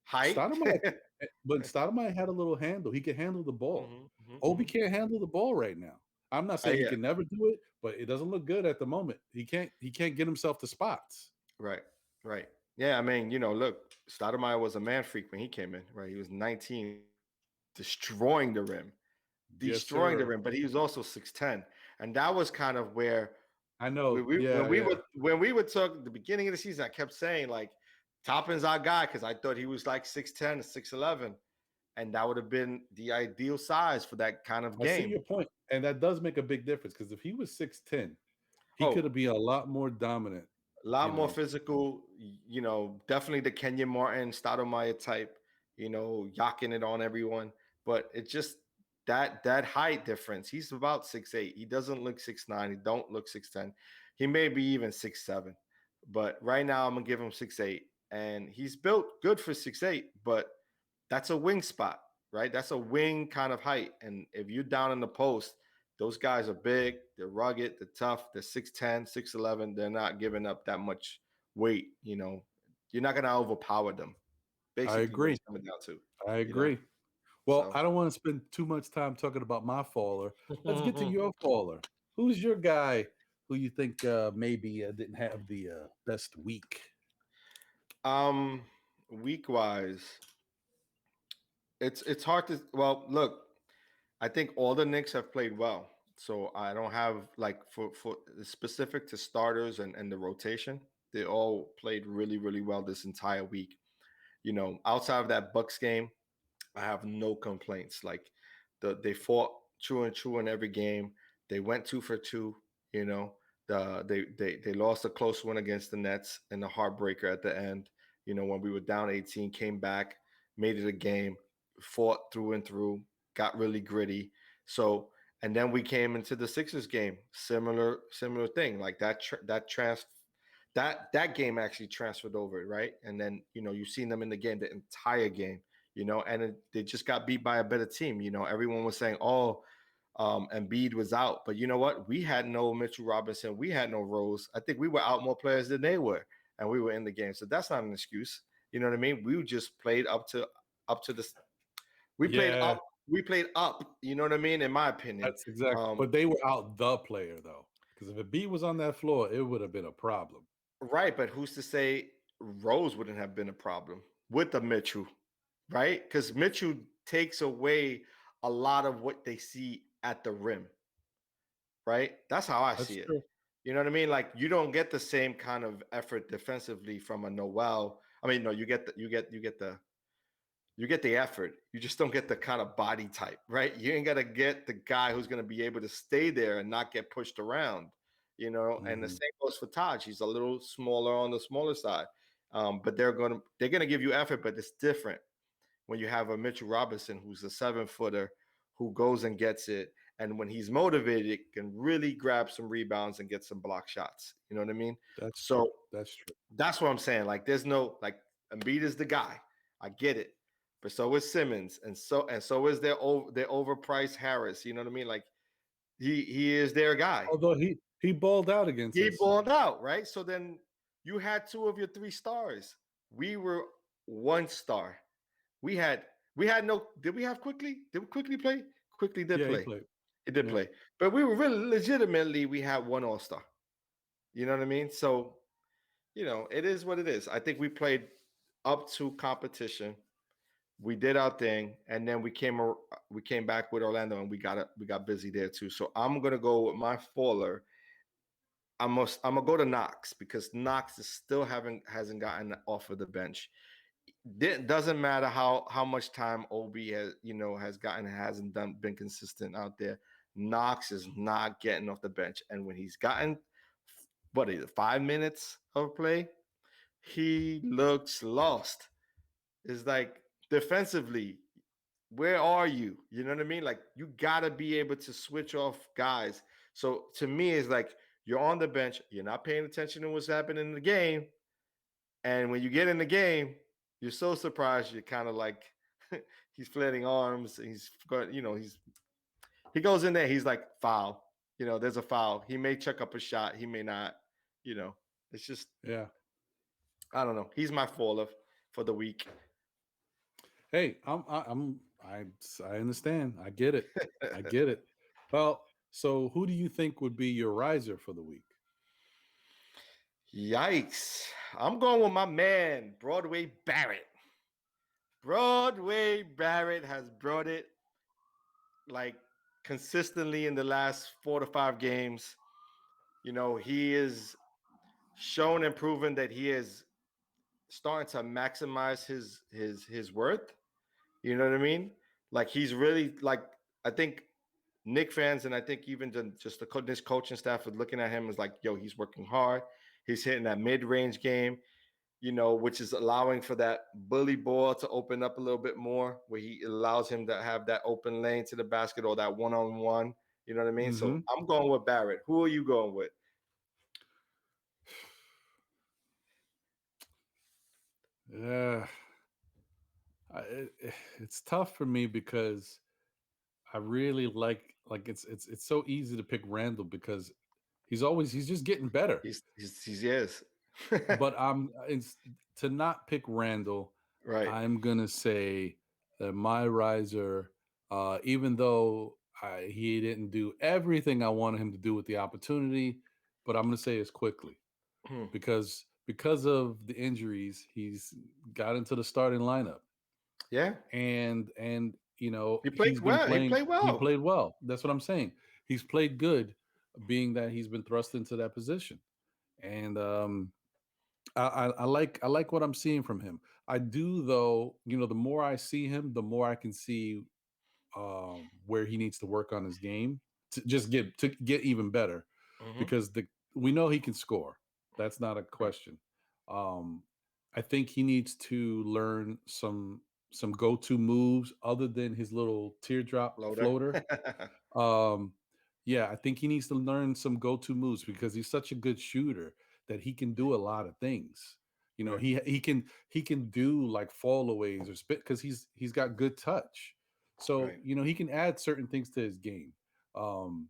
Height. Stoudemire, but Stoudemire had a little handle. He could handle the ball. Hmm, hmm, Obi hmm. can't handle the ball right now. I'm not saying he Yeah, can never do it, but it doesn't look good at the moment. He can't get himself to spots. right, right. Yeah, I mean, look, Stoudemire was a man freak when he came in, right? He was 19, destroying the rim, Yes, destroying the sir. rim, but he was also 6'10", and that was kind of where I we, know. we when Yeah, we yeah. would when we would talk at the beginning of the season. I kept saying like, Toppin's our guy because I thought he was like 6'10", 6'11", and that would have been the ideal size for that kind of I see game. your point, and that does make a big difference because if he was 6'10", he could Oh, have been a lot more dominant. a lot You more know. physical, definitely the Kenyon Martin, Stoudemire type, yocking it on everyone. But it's just that height difference. He's about 6'8". He doesn't look 6'9". He don't look 6'10". He may be even 6'7". But right now I'm gonna give him 6'8". And he's built good for 6'8", but that's a wing spot, right? That's a wing kind of height. And if you're down in the post, those guys are big, they're rugged, they're tough, they're 6'10", 6'11". They're not giving up that much weight, You're not gonna overpower them. I Basically what agree. it's coming down to, I you know. agree. Well, So I don't want to spend too much time talking about my faller. Let's get to your faller. Who's your guy who you think maybe didn't have the best week? um week wise, it's hard to, well, look, I think all the Knicks have played well. So I don't have like for specific to starters and the rotation. They all played really, really well this entire week. Outside of that Bucks game, I have no complaints. Like they fought true and true in every game. They went 2 for 2. You know, they lost a close one against the Nets and the heartbreaker at the end. When we were down 18, came back, made it a game, fought through and through, got really gritty. So and then we came into the Sixers game, similar thing. Like that game actually transferred over, right? And then you've seen them in the game, the entire game, and they just got beat by a better team. Everyone was saying, "Oh, Embiid was out," but you know what? We had no Mitchell Robinson, we had no Rose. I think we were out more players than they were, and we were in the game. So that's not an excuse. You know what I mean? We just played up to this. We played Yeah, up. We played up. You know what I mean? In my opinion. that's exactly. Um, But they were out the player though, because if a B was on that floor, it would have been a problem. Right, but who's to say Rose wouldn't have been a problem with the Mitchell, right? Because Mitchell takes away a lot of what they see at the rim, right? That's how I That's see it. true. You know what I mean? Like you don't get the same kind of effort defensively from a Noel. I mean, no, you get the effort. You just don't get the kind of body type, right? You ain't got to get the guy who's going to be able to stay there and not get pushed around, And the Mhm. same goes for Taj. He's a little smaller on the smaller side, but they're gonna give you effort, but it's different when you have a Mitchell Robinson who's a 7-footer who goes and gets it, and when he's motivated, can really grab some rebounds and get some block shots. You know what I mean? That's true. So That's true. that's what I'm saying. Like, there's no like Embiid is the guy. I get it, but so is Simmons, and so is their overpriced Harris. You know what I mean? Like he is their guy. Although he balled out against He us. balled out, right? So then you had two of your three stars. We were one star. We had We had no. Did we have Quickly? Did we Quickly play? Quickly did Yeah, he play. played. It did Yeah. play. But we were really legitimately. We had one All Star. You know what I mean? So it is what it is. I think we played up to competition. We did our thing, and then we came back with Orlando, and we got busy there too. So I'm gonna go with my faller. I'm gonna go to Knox because Knox is still hasn't gotten off of the bench. Doesn't matter how much time Obi has gotten, hasn't been consistent out there. Knox is not getting off the bench, and when he's gotten what is it, 5 minutes of play, he looks lost. It's like defensively, where are you? You know what I mean? Like you gotta be able to switch off guys. So to me, it's like you're on the bench, you're not paying attention to what's happening in the game, and when you get in the game, you're so surprised. You're kind of like he's flailing arms. He's got he goes in there. He's like foul. There's a foul. He may check up a shot. He may not. You know, it's just Yeah. I don't know. He's my faller for the week. Hey, I understand. I get it. I get it. Well, so who do you think would be your riser for the week? Yikes. I'm going with my man, Broadway Barrett. Broadway Barrett has brought it like consistently in the last 4 to 5 games. He is shown and proven that he is starting to maximize his worth. You know what I mean? Like he's really like I think Knick fans and I think even just this coaching staff is looking at him as like, yo, he's working hard. He's hitting that mid-range game, which is allowing for that bully ball to open up a little bit more, where he allows him to have that open lane to the basket or that one-on-one. You know what I mean? So Mm-hmm. I'm going with Barrett. Who are you going with? Yeah, it's tough for me because I really like it's so easy to pick Randall because he's just getting better. He's yes. But to not pick Randall, Right. I'm gonna say that my riser, even though he didn't do everything I wanted him to do with the opportunity, but I'm gonna say it's Quickly Hmm. because of the injuries, he's got into the starting lineup, Yeah. and He he's played been well. He playing. played He well. played well. That's what I'm saying. He's played good, being that he's been thrust into that position, and I like what I'm seeing from him. I do though. The more I see him, the more I can see where he needs to work on his game to get even better. Hmm. Because we know he can score. That's not a Right. question. Um, I think he needs to learn some go to moves other than his little teardrop Floater. floater. Um, yeah, I think he needs to learn some go-to moves because he's such a good shooter that he can do a lot of things. Right. He can do like fallaways or spit because he's got good touch. So Right. he can add certain things to his game. Um,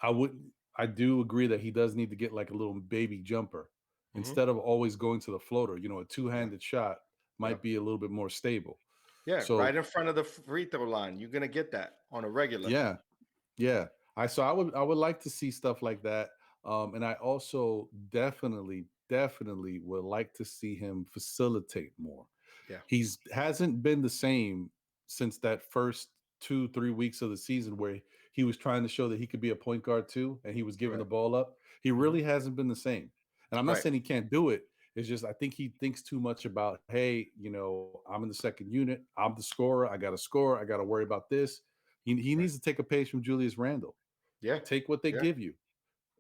I would I do agree that he does need to get like a little baby jumper Hmm. instead of always going to the floater. A Yeah. two-handed shot might Yep. be a little bit more stable. Yeah. Right So in front of the free throw line. You're gonna get that on a regular. yeah, yeah. I would like to see stuff like that. And I also definitely would like to see him facilitate more. Yeah. He's hasn't been the same since that first 2-3 weeks of the season where he was trying to show that he could be a point guard too, and he was giving Right. the ball up. He Hmm. really hasn't been the same. And I'm not Right. saying he can't do it. It's just I think he thinks too much about, hey, I'm in the second unit. I'm the scorer. I got to score. I got to worry about this. He Right. needs to take a page from Julius Randle. Yeah. Take what they Yeah. give you,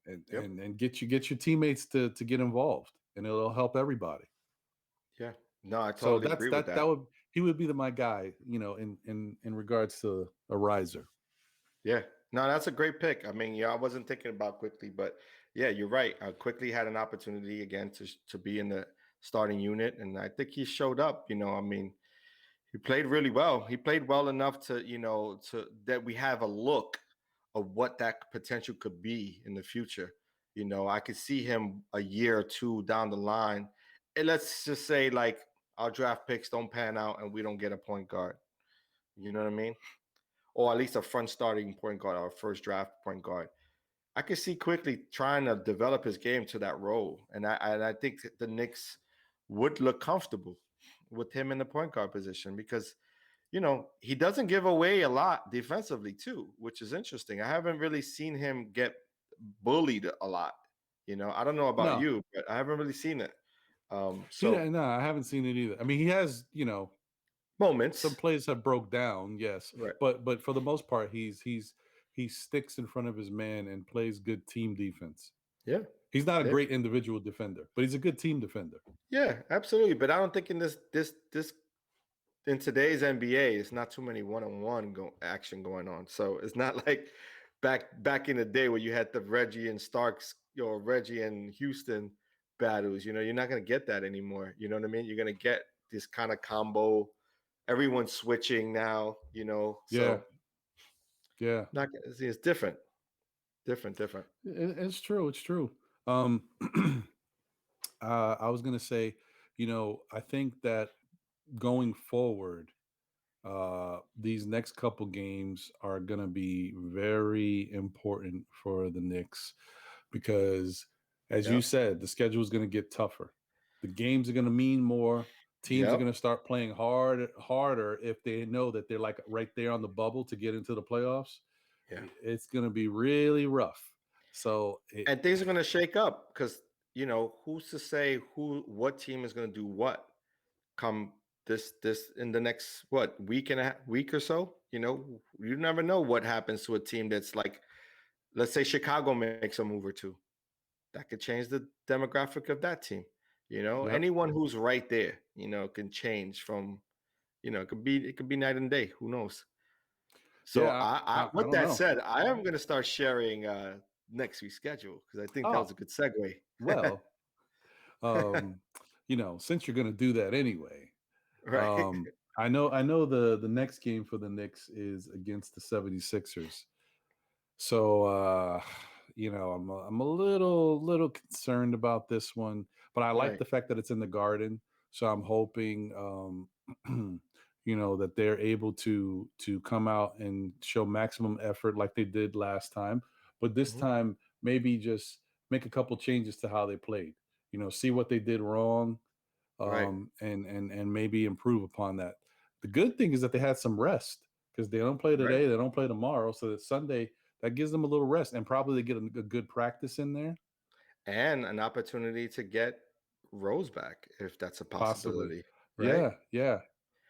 and Yep. and and get your teammates to get involved, and it'll help everybody. Yeah. No, I So totally that's agree with that that that. would he would be my guy, in regards to a riser. Yeah. No, that's a great pick. I mean, yeah, I wasn't thinking about Quickly, but yeah, you're right. Quickly had an opportunity again to be in the starting unit, and I think he showed up. I mean, he played really well. He played well enough to that we have a look of what that potential could be in the future. I could see him a year or two down the line. And let's just say like our draft picks don't pan out and we don't get a point guard. You know what I mean? Or at least a front starting point guard or first draft point guard. I could see quickly trying to develop his game to that role, and I think the Knicks would look comfortable with him in the point guard position because he doesn't give away a lot defensively too, which is interesting. I haven't really seen him get bullied a lot. I don't know about No, you, but I haven't really seen it. So no, I haven't seen it either. I mean, he has, some moments, plays have broke down, yes, right? but for the most part, he sticks in front of his man and plays good team defense. Yeah, He's not a yeah, great individual defender, but he's a good team defender. yeah, absolutely. But I don't think in this in today's NBA, it's not too many one-on-one action going on. So it's not like back in the day where you had the Reggie and Starks, Reggie and Houston battles. You're not going to get that anymore. You know what I mean? You're going to get this kind of combo. Everyone's switching now. Yeah, So yeah, not it's different, different. it's true. It's true. Um, I was gonna say, I think that going forward, these next couple games are going to be very important for the Knicks because, as you Yep, said, the schedule is going to get tougher. The games are going to mean more. Teams are yep, going to start playing harder if they know that they're like right there on the bubble to get into the playoffs. yeah. It's going to be really rough. So, And things are going to shake up because who's to say what team is going to do what come this in the next week or so. You never know what happens to a team that's like, let's say Chicago makes a move or two, that could change the demographic of that team. yep. Anyone who's right there, can change from, it could be night and day, who knows. So Yeah, I I with don't that know. said, I am going to start sharing next week's schedule because I think that was Oh, a good segue. well, um, since you're going to do that anyway, Right. I know the next game for the Knicks is against the 76ers. So I'm a little concerned about this one, but I like Right. the fact that it's in the Garden. So I'm hoping that they're able to come out and show maximum effort like they did last time, but this Mhm. time maybe just make a couple changes to how they played. See what they did wrong, Right. and maybe improve upon that. The good thing is that they had some rest because they don't play Right. today, they don't play tomorrow, so that Sunday that gives them a little rest, and probably they get a good practice in there, And an opportunity to get Rose back if that's a possibly. possibility, right? Yeah, yeah,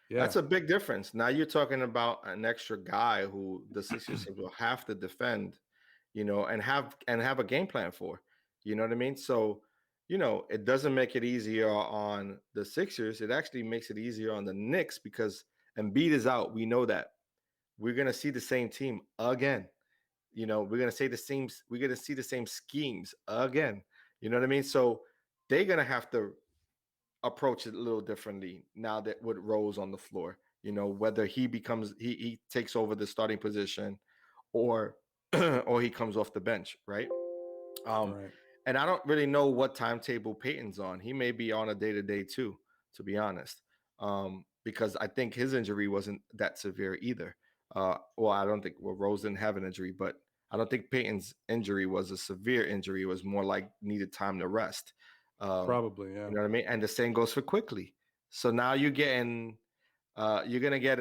yeah, That's a big difference. Now you're talking about an extra guy who the Sixers will have to defend, and have a game plan for. You know what I mean? So, it doesn't make it easier on the Sixers. It actually makes it easier on the Knicks because Embiid is out. We know that. We're gonna see the same team again. We're gonna see the same schemes again. You know what I mean? So they're gonna have to approach it a little differently now that with Rose on the floor. Whether he takes over the starting position or or he comes off the bench, right? Um, right. and I don't really know what timetable Peyton's on. He may be on a day to day too, to be honest. Because I think his injury wasn't that severe either. Well, I don't think Rose didn't have an injury, but I don't think Peyton's injury was a severe injury. It was more like needed time to rest. Um, Probably, yeah. you know what I mean? And the same goes for Quickly. So now you're gonna get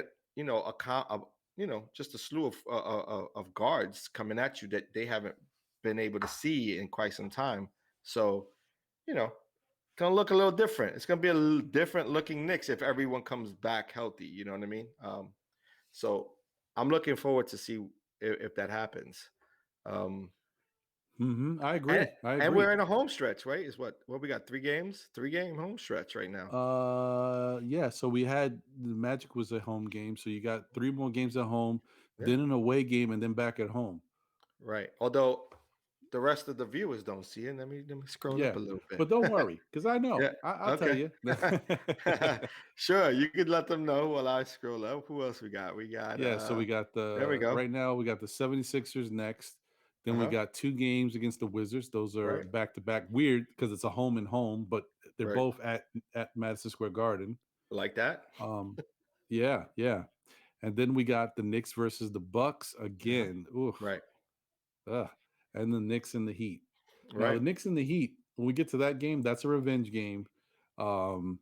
just a slew of guards coming at you that they haven't been able to see in quite some time. So, you know, gonna look a little different. It's gonna be a little different looking Knicks if everyone comes back healthy. You know what I mean? So I'm looking forward to see if that happens. Um, I and agree. I and agree. we're in a home stretch, right? Is what we got 3 games, 3 game home stretch right now. Yeah. So we had the Magic was a home game, so you got three more games at home, Yeah, then an away game, and then back at home. right. Although the rest of the viewers don't see it. Let me scroll up Yeah, a little bit. but don't worry, because I know. Yeah. I'll tell Okay. you. Sure. You could let them know while I scroll up. Who else we got? We got Yeah, so we got there we go. right now we got the 76ers next. Then we Uh-huh. got two games against the Wizards. Those are Right. back to back. Weird because it's a home and home, but they're Right. both at Madison Square Garden. Like that. Um, yeah, yeah. And then we got the Knicks versus the Bucks Uh-huh. again. Oof. Right. And the Knicks and the Heat. Now Right. the Knicks and the Heat, when we get to that game, that's a revenge game. Um,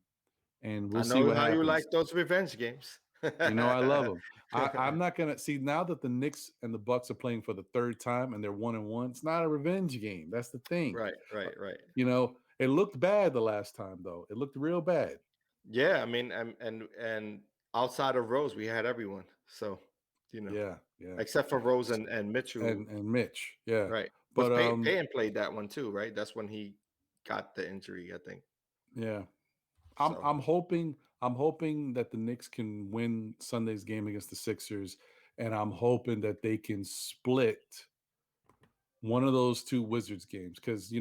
and we'll I see know what how you happens. like those revenge games. You know, I love them. I'm not gonna see now that the Knicks and the Bucks are playing for the third time and they're 1-1. It's not a revenge game. That's the thing. Right, Uh, right, right. You know, it looked bad the last time though. It looked real bad. Yeah, I mean, and outside of Rose, we had everyone. So, you know, Yeah, yeah. except for Rose and Mitchell, And Mitch, yeah. right? But But Payton played that one too, right? That's when he got the injury, I think. yeah. So, I'm hoping that the Knicks can win Sunday's game against the Sixers, and I'm hoping that they can split one of those two Wizards games because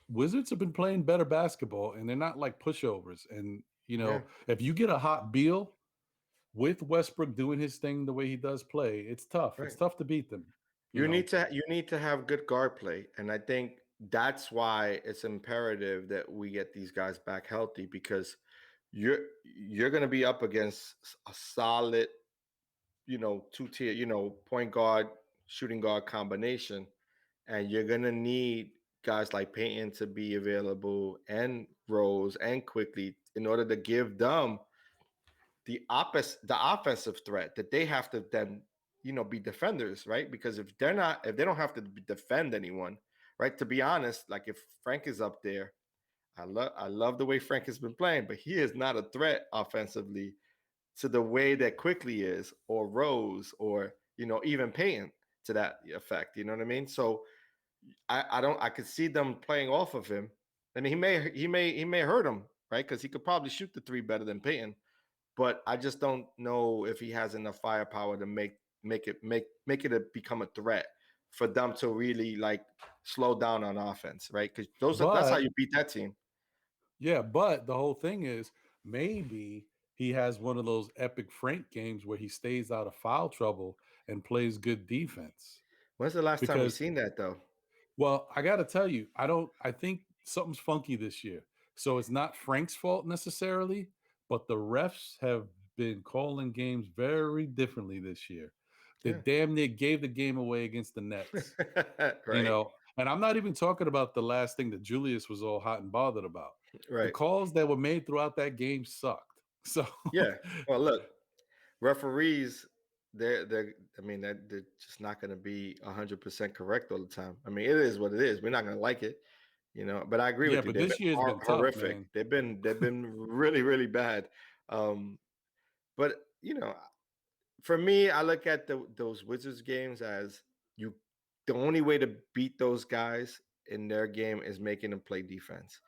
Wizards have been playing better basketball and they're not like pushovers. And yeah, if you get a hot Beal with Westbrook doing his thing the way he does play, it's tough. It's right. tough to beat them. You You know, need to have good guard play, and I think that's why it's imperative that we get these guys back healthy because you're you're going to be up against a solid, two tier, point guard, shooting guard combination, and you're going to need guys like Payton to be available and Rose and quickly in order to give them the offensive threat that they have to then be defenders, right? Because if they don't have to defend anyone, right? To be honest, like if Frank is up there, I love the way Frank has been playing, but he is not a threat offensively to the way that Quickly is or Rose or even Payton to that effect. You know what I mean? So I could see them playing off of him. I mean, he may hurt him, right? Because he could probably shoot the three better than Payton, but I just don't know if he has enough firepower to become a threat for them to really like slow down on offense, right? Because that's how but you beat that team. yeah, but the whole thing is maybe he has one of those epic Frank games where he stays out of foul trouble and plays good defense. When's the last time we Because, seen that though? well, I got to tell you, I think something's funky this year. So it's not Frank's fault necessarily, but the refs have been calling games very differently this year. They Yeah. damn near gave the game away against the Nets, Right. and I'm not even talking about the last thing that Julius was all hot and bothered about. The Right. calls that were made throughout that game sucked. So Yeah. Well, look, referees, they're I mean they're just not going to be 100% correct all the time. I mean, it is what it is. We're not going to like it, but I agree yeah, with you. but They've this been year's been tough, horrific. man. They've been really really bad. Um, but for me, I look at those Wizards games as you. The only way to beat those guys in their game is making them play defense,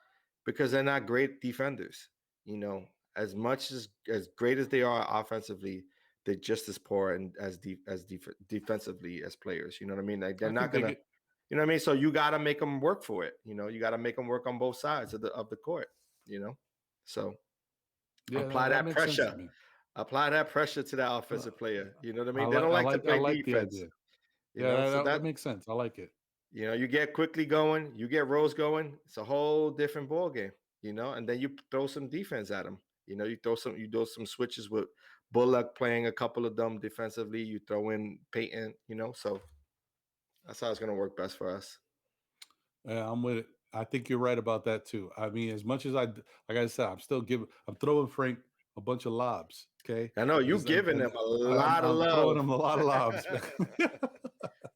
because they're not great defenders. You know, as much as great as they are offensively, they're just as poor and defensively as players. You know what I mean? Like they're I not think they gonna. get You know what I mean? So you got to make them work for it. You got to make them work on both sides of the court. So yeah, apply that that makes sense to pressure. me. Apply that pressure to that Uh, offensive player. You know what I I mean? They like don't I like to like I play like the defense. idea. Yeah, So that makes sense. I like it. you get Quickly going, you get Rose going. It's a whole different ball game. And then you throw some defense at them. You throw some switches with Bullock playing a couple of them defensively. You throw in Peyton. So that's how it's gonna work best for us. Yeah, I'm with it. I think you're right about that too. I mean, as much as like I said, I'm throwing Frank a bunch of lobs. Okay, I know I you just and, giving and them a I'm lot of I'm throwing love. him a lot of lobs,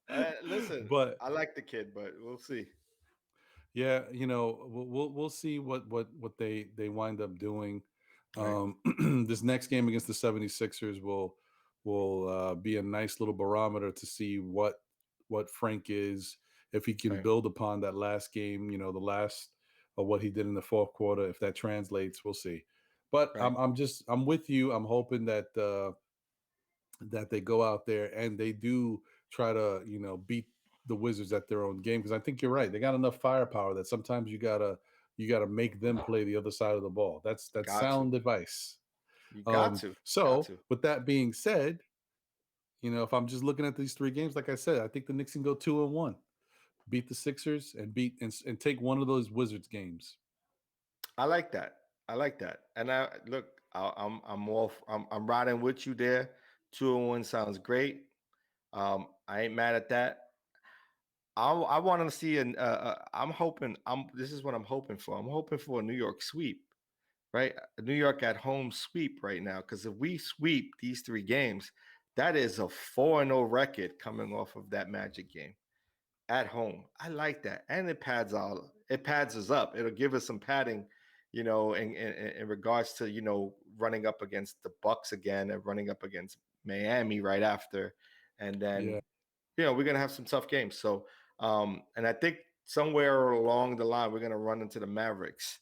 man. Listen, But I like the kid, but we'll see. yeah, we'll see what they wind up doing. Right, This next game against the 76ers will be a nice little barometer to see what Frank is, if he can right, build upon that last game, the last of what he did in the fourth quarter. If that translates, we'll see. But right. I'm with you. I'm hoping that they go out there and they do try to beat the Wizards at their own game, because I think you're right. They got enough firepower that sometimes you gotta make them play the other side of the ball. That's Got to. sound advice. You got to. Got So to. with that being said, if I'm just looking at these three games, like I said, I think the Knicks can go 2-1, beat the Sixers, and and take one of those Wizards games. I like that. I like that. And I look, I'm riding with you there. 2-1 sounds great. I ain't mad at that. I want to see an. I'm hoping. This is what I'm hoping for. I'm hoping for a New York sweep, right? A New York at home sweep right now. Because if we sweep these 3 games, that is a 4-0 record coming off of that Magic game at home. I like that, and it pads us up. It'll give us some padding, in regards to running up against the Bucks again and running up against Miami right after, and then Yeah. we're gonna have some tough games. So, and I think somewhere along the line we're gonna run into the Mavericks,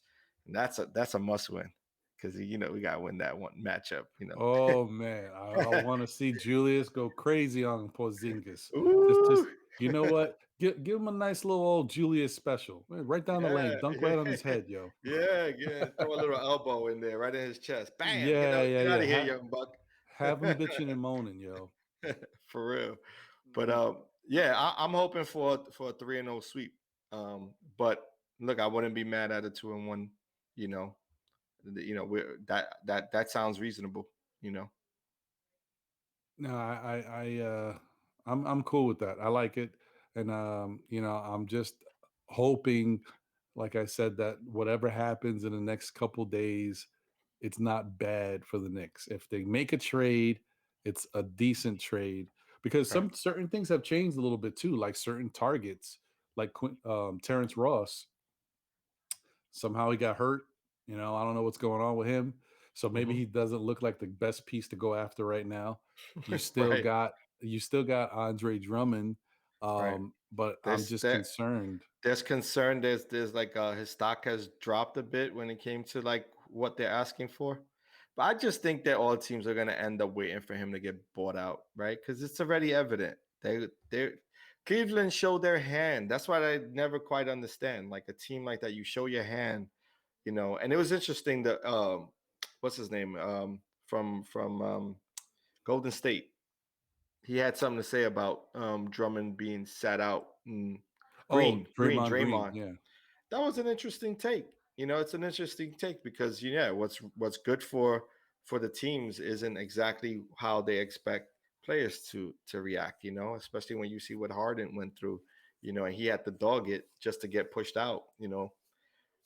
and that's a must win because we gotta win that one matchup. Oh man, I want to see Julius go crazy on Porzingis. Just Ooh, you know what? Give him a nice little old Julius special, right down the lane, yeah, dunk right on his head, yo. yeah, yeah. Throw a little elbow in there, right in his chest. Bam! Get Yeah, out, yeah, get out yeah. of here, young buck. Have him bitching and moaning, yo. For real. But Mm. yeah, I'm hoping for a 3-0 sweep. But look, I wouldn't be mad at a 2-1. You know, we're, that sounds reasonable. You know, No, I'm cool with that. I like it, and I'm just hoping, like I said, that whatever happens in the next couple days, it's not bad for the Knicks. If they make a trade, it's a decent trade because right, some certain things have changed a little bit too, like certain targets, like Terrence Ross. Somehow he got hurt. I don't know what's going on with him. So maybe hmm he doesn't look like the best piece to go after right now. You still right, got you still got Andre Drummond, right. but I'm There's just there, concerned. there's concern. There's like his stock has dropped a bit when it came to like what they're asking for. But I just think that all teams are gonna end up waiting for him to get bought out, right? Because it's already evident. They Cleveland showed their hand. That's what I never quite understand. Like a team like that, you show your hand, And it was interesting that what's his name? From Golden State. He had something to say about Drummond being sat out. Oh, Draymond Green, Draymond. yeah, That was an interesting take. It's an interesting take because what's good for the teams isn't exactly how they expect players to react. Especially when you see what Harden went through. And he had to dog it just to get pushed out.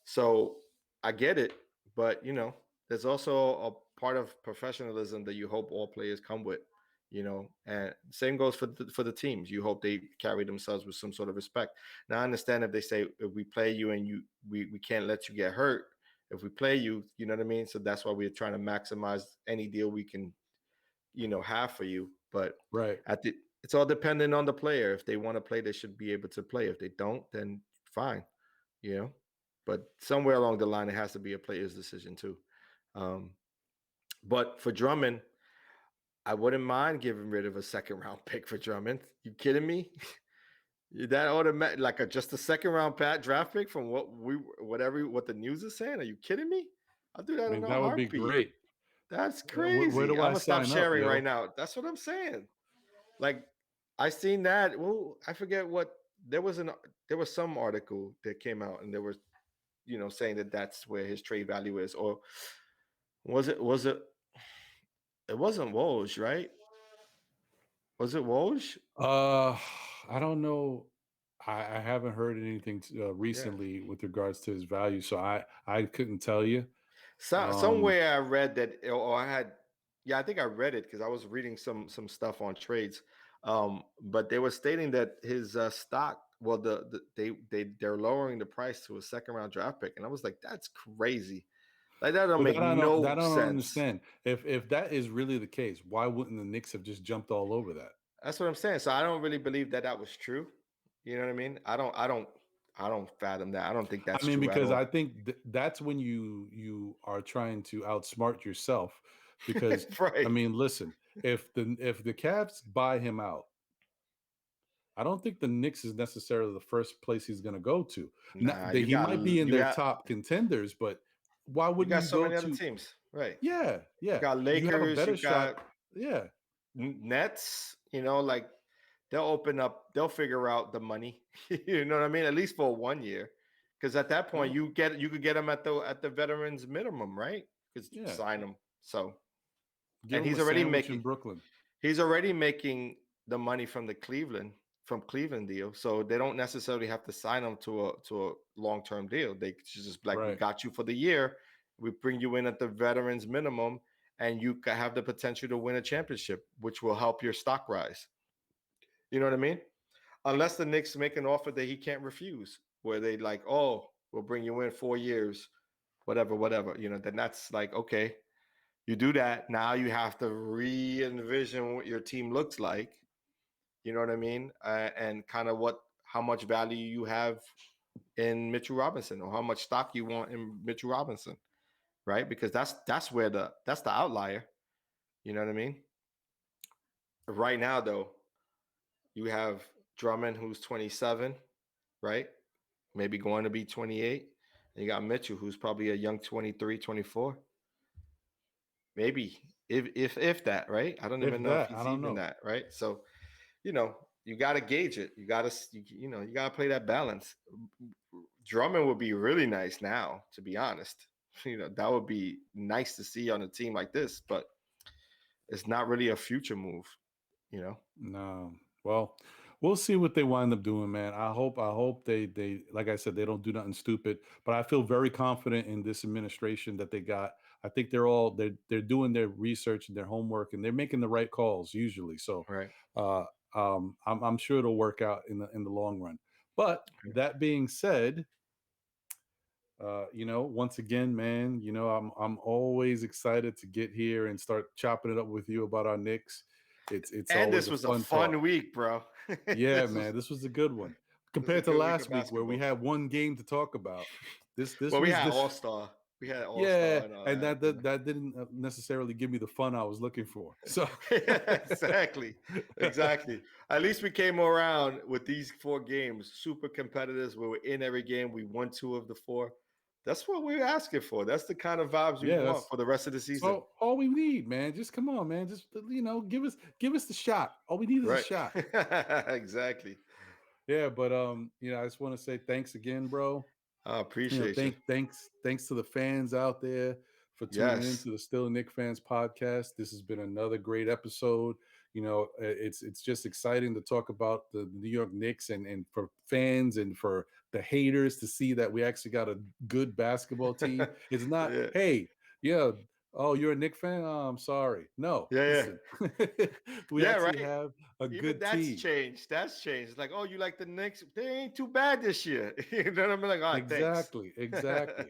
So I get it, but there's also a part of professionalism that you hope all players come with. And same goes for the teams. You hope they carry themselves with some sort of respect. Now I understand if they say if we play you and we can't let you get hurt. If we play you, you know what I mean. So that's why we're trying to maximize any deal we can, have for you. But right. at the it's all dependent on the player. If they want to play, they should be able to play. If they don't, then fine you know. But somewhere along the line, it has to be a player's decision too. Um, but for Drummond, I wouldn't mind getting rid of a second round pick for Drummond. You kidding me? That automatic like just a second round draft pick from what the news is saying? Are you kidding me? I'll do I that in mean, a that would be heartbeat. great. That's Where crazy. do I'm I gonna stop sign up, sharing right yo? now. That's what I'm saying. Like I seen that. Well, I forget what there was some article that came out and there was saying that that's where his trade value is, or was it? It wasn't Woj, right? Was it Woj? Uh, I don't know. I haven't heard anything Yeah. recently with regards to his value, so I couldn't tell you. Um, Somewhere I read that, or I had, yeah, I think I read it because I was reading some stuff on trades. But they were stating that his stock, well, they're lowering the price to a second round draft pick, and I was like, that's crazy. Like that don't but make that no I don't sense. understand. If that is really the case, why wouldn't the Knicks have just jumped all over that? That's what I'm saying. So I don't really believe that was true. You know what I mean? I don't fathom that. I don't think I that's mean, true at because all. I think that's when you are trying to outsmart yourself. Because I Right. mean, listen, if the Cavs buy him out, I don't think the Knicks is necessarily the first place he's going to go to. Nah, He might be in their top contenders, but why you wouldn't got you so go many other to? teams. Right. Yeah, You yeah, got you have a Lakers, you better shot. got Yeah, Nets, like they'll open up, they'll figure out the money. You know what I mean? At least for 1 year. Because at that point well, you could get them at the veterans minimum, right? Because yeah. sign them. So Give and him he's a already sandwich making in Brooklyn. He's already making the money from the Cleveland deal, so they don't necessarily have to sign him to a long term deal. They just like, we Right. got you for the year, we bring you in at the veterans minimum, and you have the potential to win a championship, which will help your stock rise. You know what I mean? Unless the Knicks make an offer that he can't refuse, where they like, oh, we'll bring you in 4 years, whatever, whatever. Then that's like, okay, you do that. Now you have to re-envision what your team looks like. You know what I mean? And kind of how much value you have in Mitchell Robinson, or how much stock you want in Mitchell Robinson, right? Because that's the outlier. You know what I mean? Right now, though, you have Drummond, who's 27, right? Maybe going to be 28. And you got Mitchell, who's probably a young 23, 24. Maybe, if that, right? I don't If even know if that, I he's don't even know. that, right? So, you got to gauge it. You got to, you got to play that balance. Drummond would be really nice now, to be honest. That would be nice to see on a team like this, but it's not really a future move, you know? No. Well, we'll see what they wind up doing, man. I hope they like I said, they don't do nothing stupid. But I feel very confident in this administration that they got. I think they're doing their research and their homework, and they're making the right calls usually. So Right. uh I'm sure it'll work out in the long run. But that being said, once again, man, I'm always excited to get here and start chopping it up with you about our Knicks. It's And always this a was a fun talk. fun week, bro. Yeah, this was man, this was a good one this was a compared to good week of last week where we basketball. had one game to talk about. This Well, we was had this. All Star. We had All Yeah, Star and all and that. that didn't necessarily give me the fun I was looking for. So Exactly. Exactly. At least we came around with these 4 games, super competitors. We were in every game. We won 2 of the 4. That's what we're asking for. That's the kind of vibes we yeah, want for the rest of the season. all we need, man. Just come on, man. Just give us the shot. All we need is a Right. shot. Exactly. Yeah, but I just want to say thanks again, bro. I appreciate you. Thanks to the fans out there for tuning in Yes. to the Still Nick Fans podcast. This has been another great episode. It's just exciting to talk about the New York Knicks, and for fans and for the haters to see that we actually got a good basketball team. It's not, Yeah. hey, yeah, oh, you're a Knicks fan? Oh, I'm sorry. No, Yeah. Yeah. listen, we Yeah. actually Right. have a Even good that's team. changed. That's changed. It's like, oh, you like the Knicks? They ain't too bad this year. You know what I mean? Like, all right, thanks. Exactly.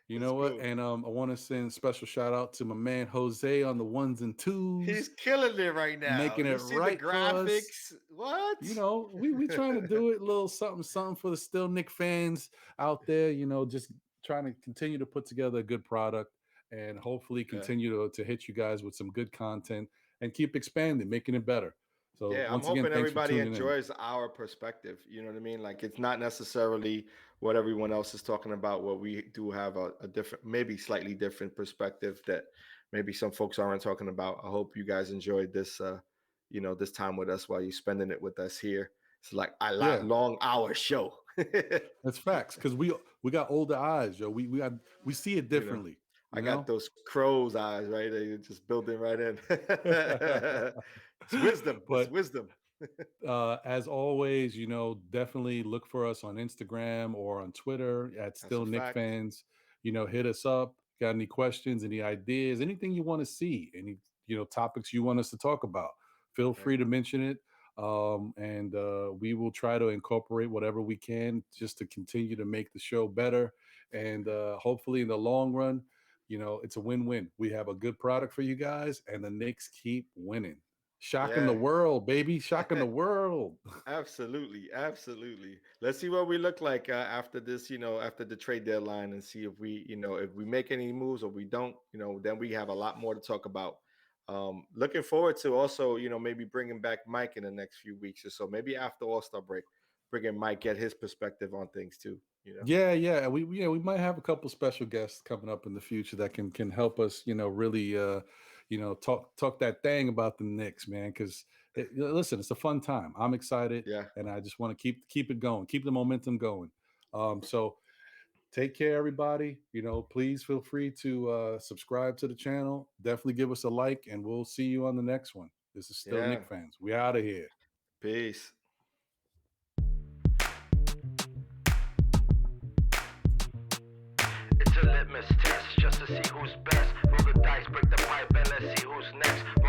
You It's know what? cool. And I want to send a special shout out to my man Jose on the ones and He's twos, killing it right now. making it You see the right for us. graphics? What? We trying to do it a little something for the Still Nick fans out there. Just trying to continue to put together a good product, and hopefully Yeah. continue to hit you guys with some good content and keep expanding, making it better. So Yeah, I'm once again, hoping thanks for everybody tuning in. enjoys our perspective. You know what I mean? Like, it's not necessarily what everyone else is talking about. What we do have a different, maybe slightly different perspective that maybe some folks aren't talking about. I hope you guys enjoyed this, this time with us while you're spending it with us here. It's like a Yeah, long hour show. that's facts because we got older eyes, yo. We see it you know, differently. I You got know. those crow's eyes, right? They just building right in. It's wisdom. It's But wisdom. as always, definitely look for us on Instagram or on Twitter at That's a Still Nick fact. Fans. Hit us up. Got any questions, any ideas, anything you want to see, any topics you want us to talk about? Feel Right. free to mention it, and we will try to incorporate whatever we can just to continue to make the show better. And hopefully, in the long run, it's a win-win. We have a good product for you guys, and the Knicks keep winning. Shocking the Yeah. world, baby. Shocking the world. Absolutely, absolutely. Let's see what we look like after this, after the trade deadline, and see if we make any moves or we don't, then we have a lot more to talk about. Looking forward to also, maybe bringing back Mike in the next few weeks or so. Maybe after All Star break, bringing Mike, get his perspective on things too. Yeah. We might have a couple special guests coming up in the future that can help us, really talk that thing about the Knicks, man. Because listen, it's a fun time. I'm excited, Yeah. and I just want to keep it going, keep the momentum going. So take care, everybody. Please feel free to subscribe to the channel. Definitely give us a like, and we'll see you on the next one. This is still Yeah. Knicks fans. We out of here. Peace. It's a litmus test just to see who's best. Roll the dice, break the pipe, and let's see who's next.